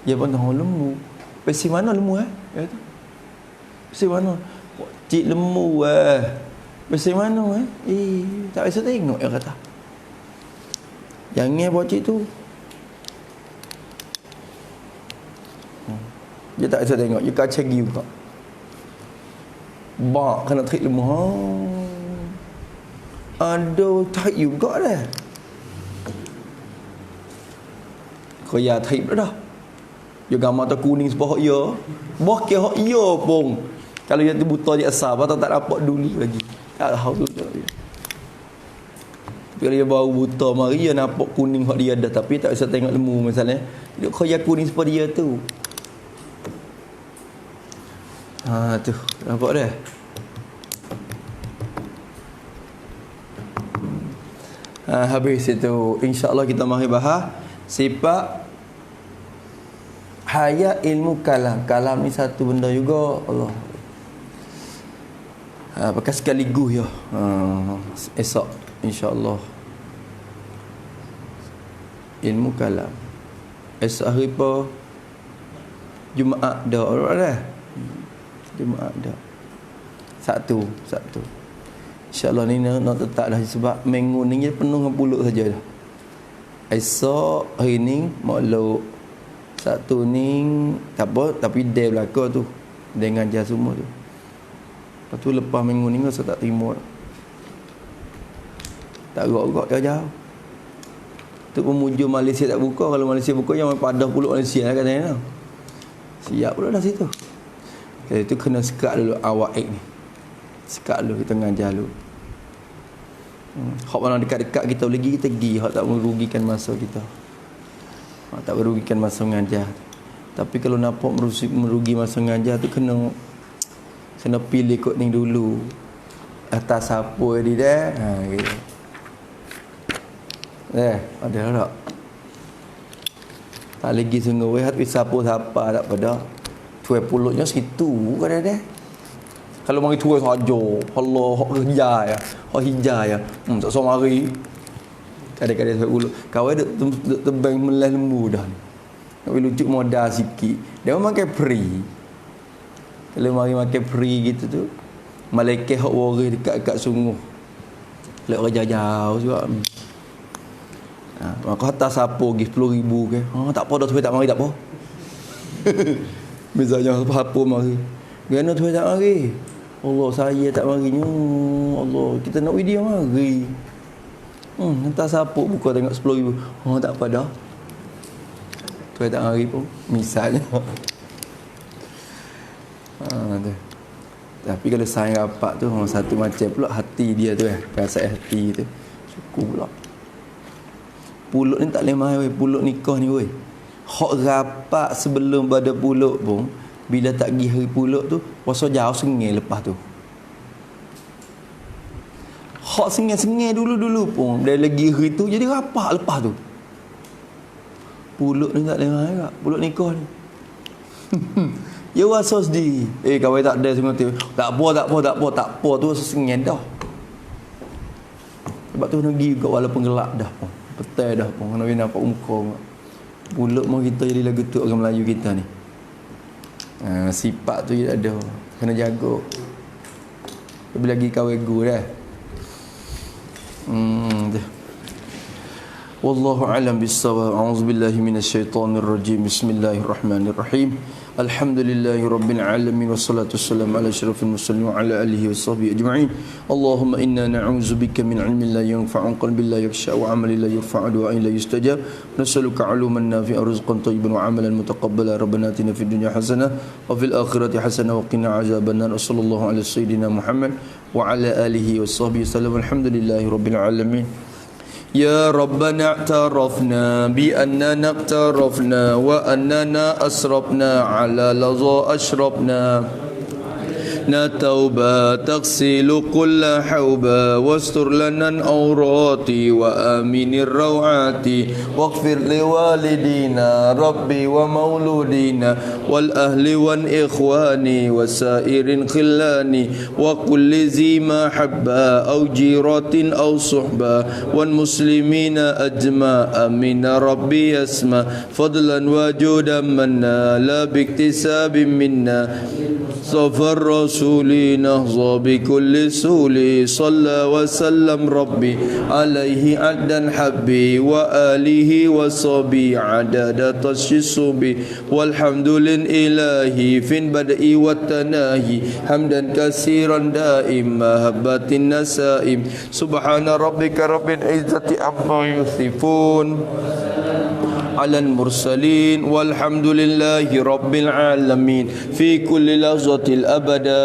S2: Dia pun tahu lemu. Pesi mana lemu kata. Pesi mana? Cik lemu Pesi mana tak bisa tengok dia kata. Jangan buat cik tu. Dia tak bisa tengok, dia kacang juga. Bak kena tarik lemah. Aduh, tarik juga dah. Kau ya tarik dah. Dia gambar tu kuning sebab hak ya. Bahkan hak ya pun. Kalau dia tu buta dia asal, patut tak dapat dulu lagi. Tak tahu tu dia. Kalau dia baru buta mari dia nampak kuning hak dia dah, tapi tak bisa tengok lemu misalnya. Dia kaya kuning sebab dia tu. Tu nampak dah. Habis itu, insya-Allah kita mari bahas sifat hayat ilmu kalam. Kalam ni satu benda juga Allah. Pakai sekaligus ya. Esok insya-Allah. Ilmu kalam. Esok hari apa? Jumaat dah. Alright. Jumaat dah. Satu. InsyaAllah ni nak tetap dah sebab minggu ni penuh dengan pulut saja dah. Esok hari ni makluk. Satu ni tak apa, tapi dia belaka tu. Dia ngajar semua tu. Lepas tu lepas minggu ni saya tak terima. Tak gerak-gerak jauh-jauh. Tu pemujur Malaysia tak buka. Kalau Malaysia buka yang padah pulut Malaysia lah katanya. Siap pula dah situ. Jadi itu kena sekat dulu awak ni. Sekat dulu kita ngajar dulu. Hak mana dekat-dekat kita lagi kita pergi. Hak tak merugikan masa kita. Hak tak merugikan masa mengajar. Tapi kalau nampak merugi masa mengajar tu kena pilih kot ni dulu. Atas apa dia dah. Gitu. Ada tak? Tak lagi sungguh tapi siapa-siapa tak pada. Tuai pulutnya situ kan ada. Kalau mari tuai saja. Allah hak hijau ya. Hak hijau ya. Tak so mari. Kadang-kadang tuai pulut. Kau ada tebang melas lembu dah. Nak bagi lucu modal sikit. Dia makan free. Kalau mari makan free gitu tu, malaikat hak waris dekat sungguh. Lek orang jauh juga. Maka atas sapo pergi 10,000 ke. Tak apa dah tu tak mari tak apa. Misalnya apa mari. Gana tu tak mari. Allah saya tak marinya. Allah kita nak video mari. Hantar sapo buka tengok 10,000. Tak apa dah. Tu tak mari pun misalnya. Tu. Tapi kalau sayang rapat tu satu macam pula hati dia tu perasaan hati tu. Syukur pula. Pulut ni tak boleh main weh. Pulut nikah ni weh. Hak rapat sebelum pada pulut pun, bila tak pergi hari pulut tu, puasa jauh sengih lepas tu. Hak sengih-sengih dulu-dulu pun, dah lagi hari tu jadi rapat lepas tu. Pulut ni tak boleh main tak? Pulut nikah ni. Ya rasa sedih. Kawan tak ada semua tu. Tak apa tu sengih dah. Sebab tu nak pergi juga walaupun gelap dah pun. Petai dah pun. Nak nampak muka. Pulut mau kita jadi lagu tu orang Melayu kita ni. Sifat tu dia ada. Kena jaga. Lebih lagi kawan gu dah. Wallahu a'lam bis-shawab. A'udzubillahi minasyaitonirrajim. Bismillahirrahmanirrahim. Alhamdulillahi rabbil alamin wassalatu wassalamu ala asyrafil mursalin wa ala alihi washabbihi ajma'in. Allahumma inna na'udzubika min ilmin la yanfa'u qalbin la yakhsha wa 'amalin la yarfa'u du'ain la yustajab. Nas'aluka 'uluman nafi'an rizqan thayyiban wa 'amalan mutaqabbala. Rabbana atina fid dunya hasanah wa fil akhirati hasanah wa qina 'adzabannar. Sallallahu ala sayyidina Muhammad wa ala alihi washabbihi wasallam. Alhamdulillahi rabbil alamin. يا ربنا اعترفنا بأننا اقترفنا وأننا أسرفنا على لظى أشرفنا توبة تغسل كل حوبة واستر لنا العورات وآمن الروعات واغفر لوالدينا ربي ومولودينا والأهل والإخوان وسائر الخلان وكل ذي محبة أو جيرة أو صحبة والمسلمين أجمع آمين ربي يسمع فضلا وجودا منا لا باكتساب منا صفر رسولي نهضى بكل سولي صلى وسلم ربي عليه عدا حبي وآله وصبي عدد تشصبي والحمد لله في البدء والتناهي حمدا كثيرا دائم مهبة النسائم سبحان ربك رب العزة عما يصفون على المرسلين والحمد لله رب العالمين في كل لحظة الأبدا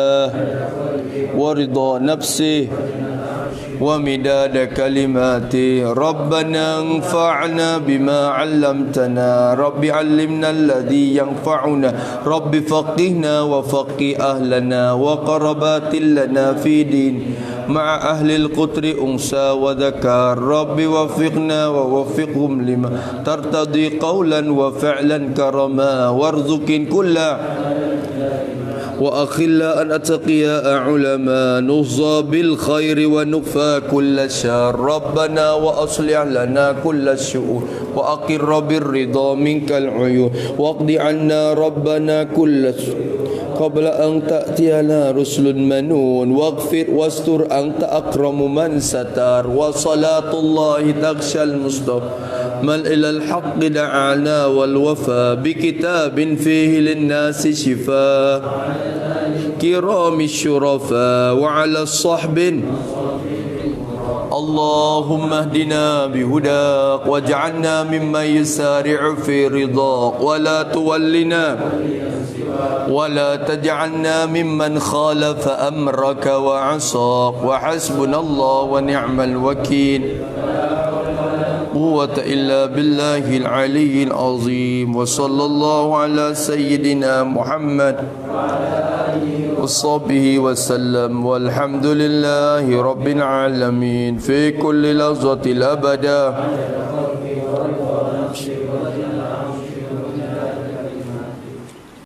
S2: ورضا نفسه ومداد كلماتي ربنا انفعنا بما علمتنا رب علمنا الذي ينفعنا رب فقهنا وفقه أهلنا وقربات لنا في دين مع أهل القطر أنثى وذكر رب وفقنا ووفقهم لما ترتضي قولا وفعلا كرما وارزق كل وأخلا أن أتقياء علماء نهضى بالخير ونكفى كل شر ربنا وأصلح لنا كل الشؤون وأقر بالرضا منك العيون واقض عنا ربنا كل قبل أن تأتينا رسل منون واغفر واستر أنت أكرم من ستر وصلاة الله تغشى المصطفى من إلى الحق دعانا والوفى بكتاب فيه للناس شفاء كرام الشرفاء وعلى الصحب اللهم اهدنا بهداك واجعلنا ممن يسارع في رضاك ولا تولنا ولا تجعلنا ممن خالف أمرك وعصاك وحسبنا الله ونعم الوكيل قوة إلا بالله العلي العظيم وصلى الله على سيدنا محمد وصحبه وسلم والحمد لله رب العالمين في كل لحظة الأبدا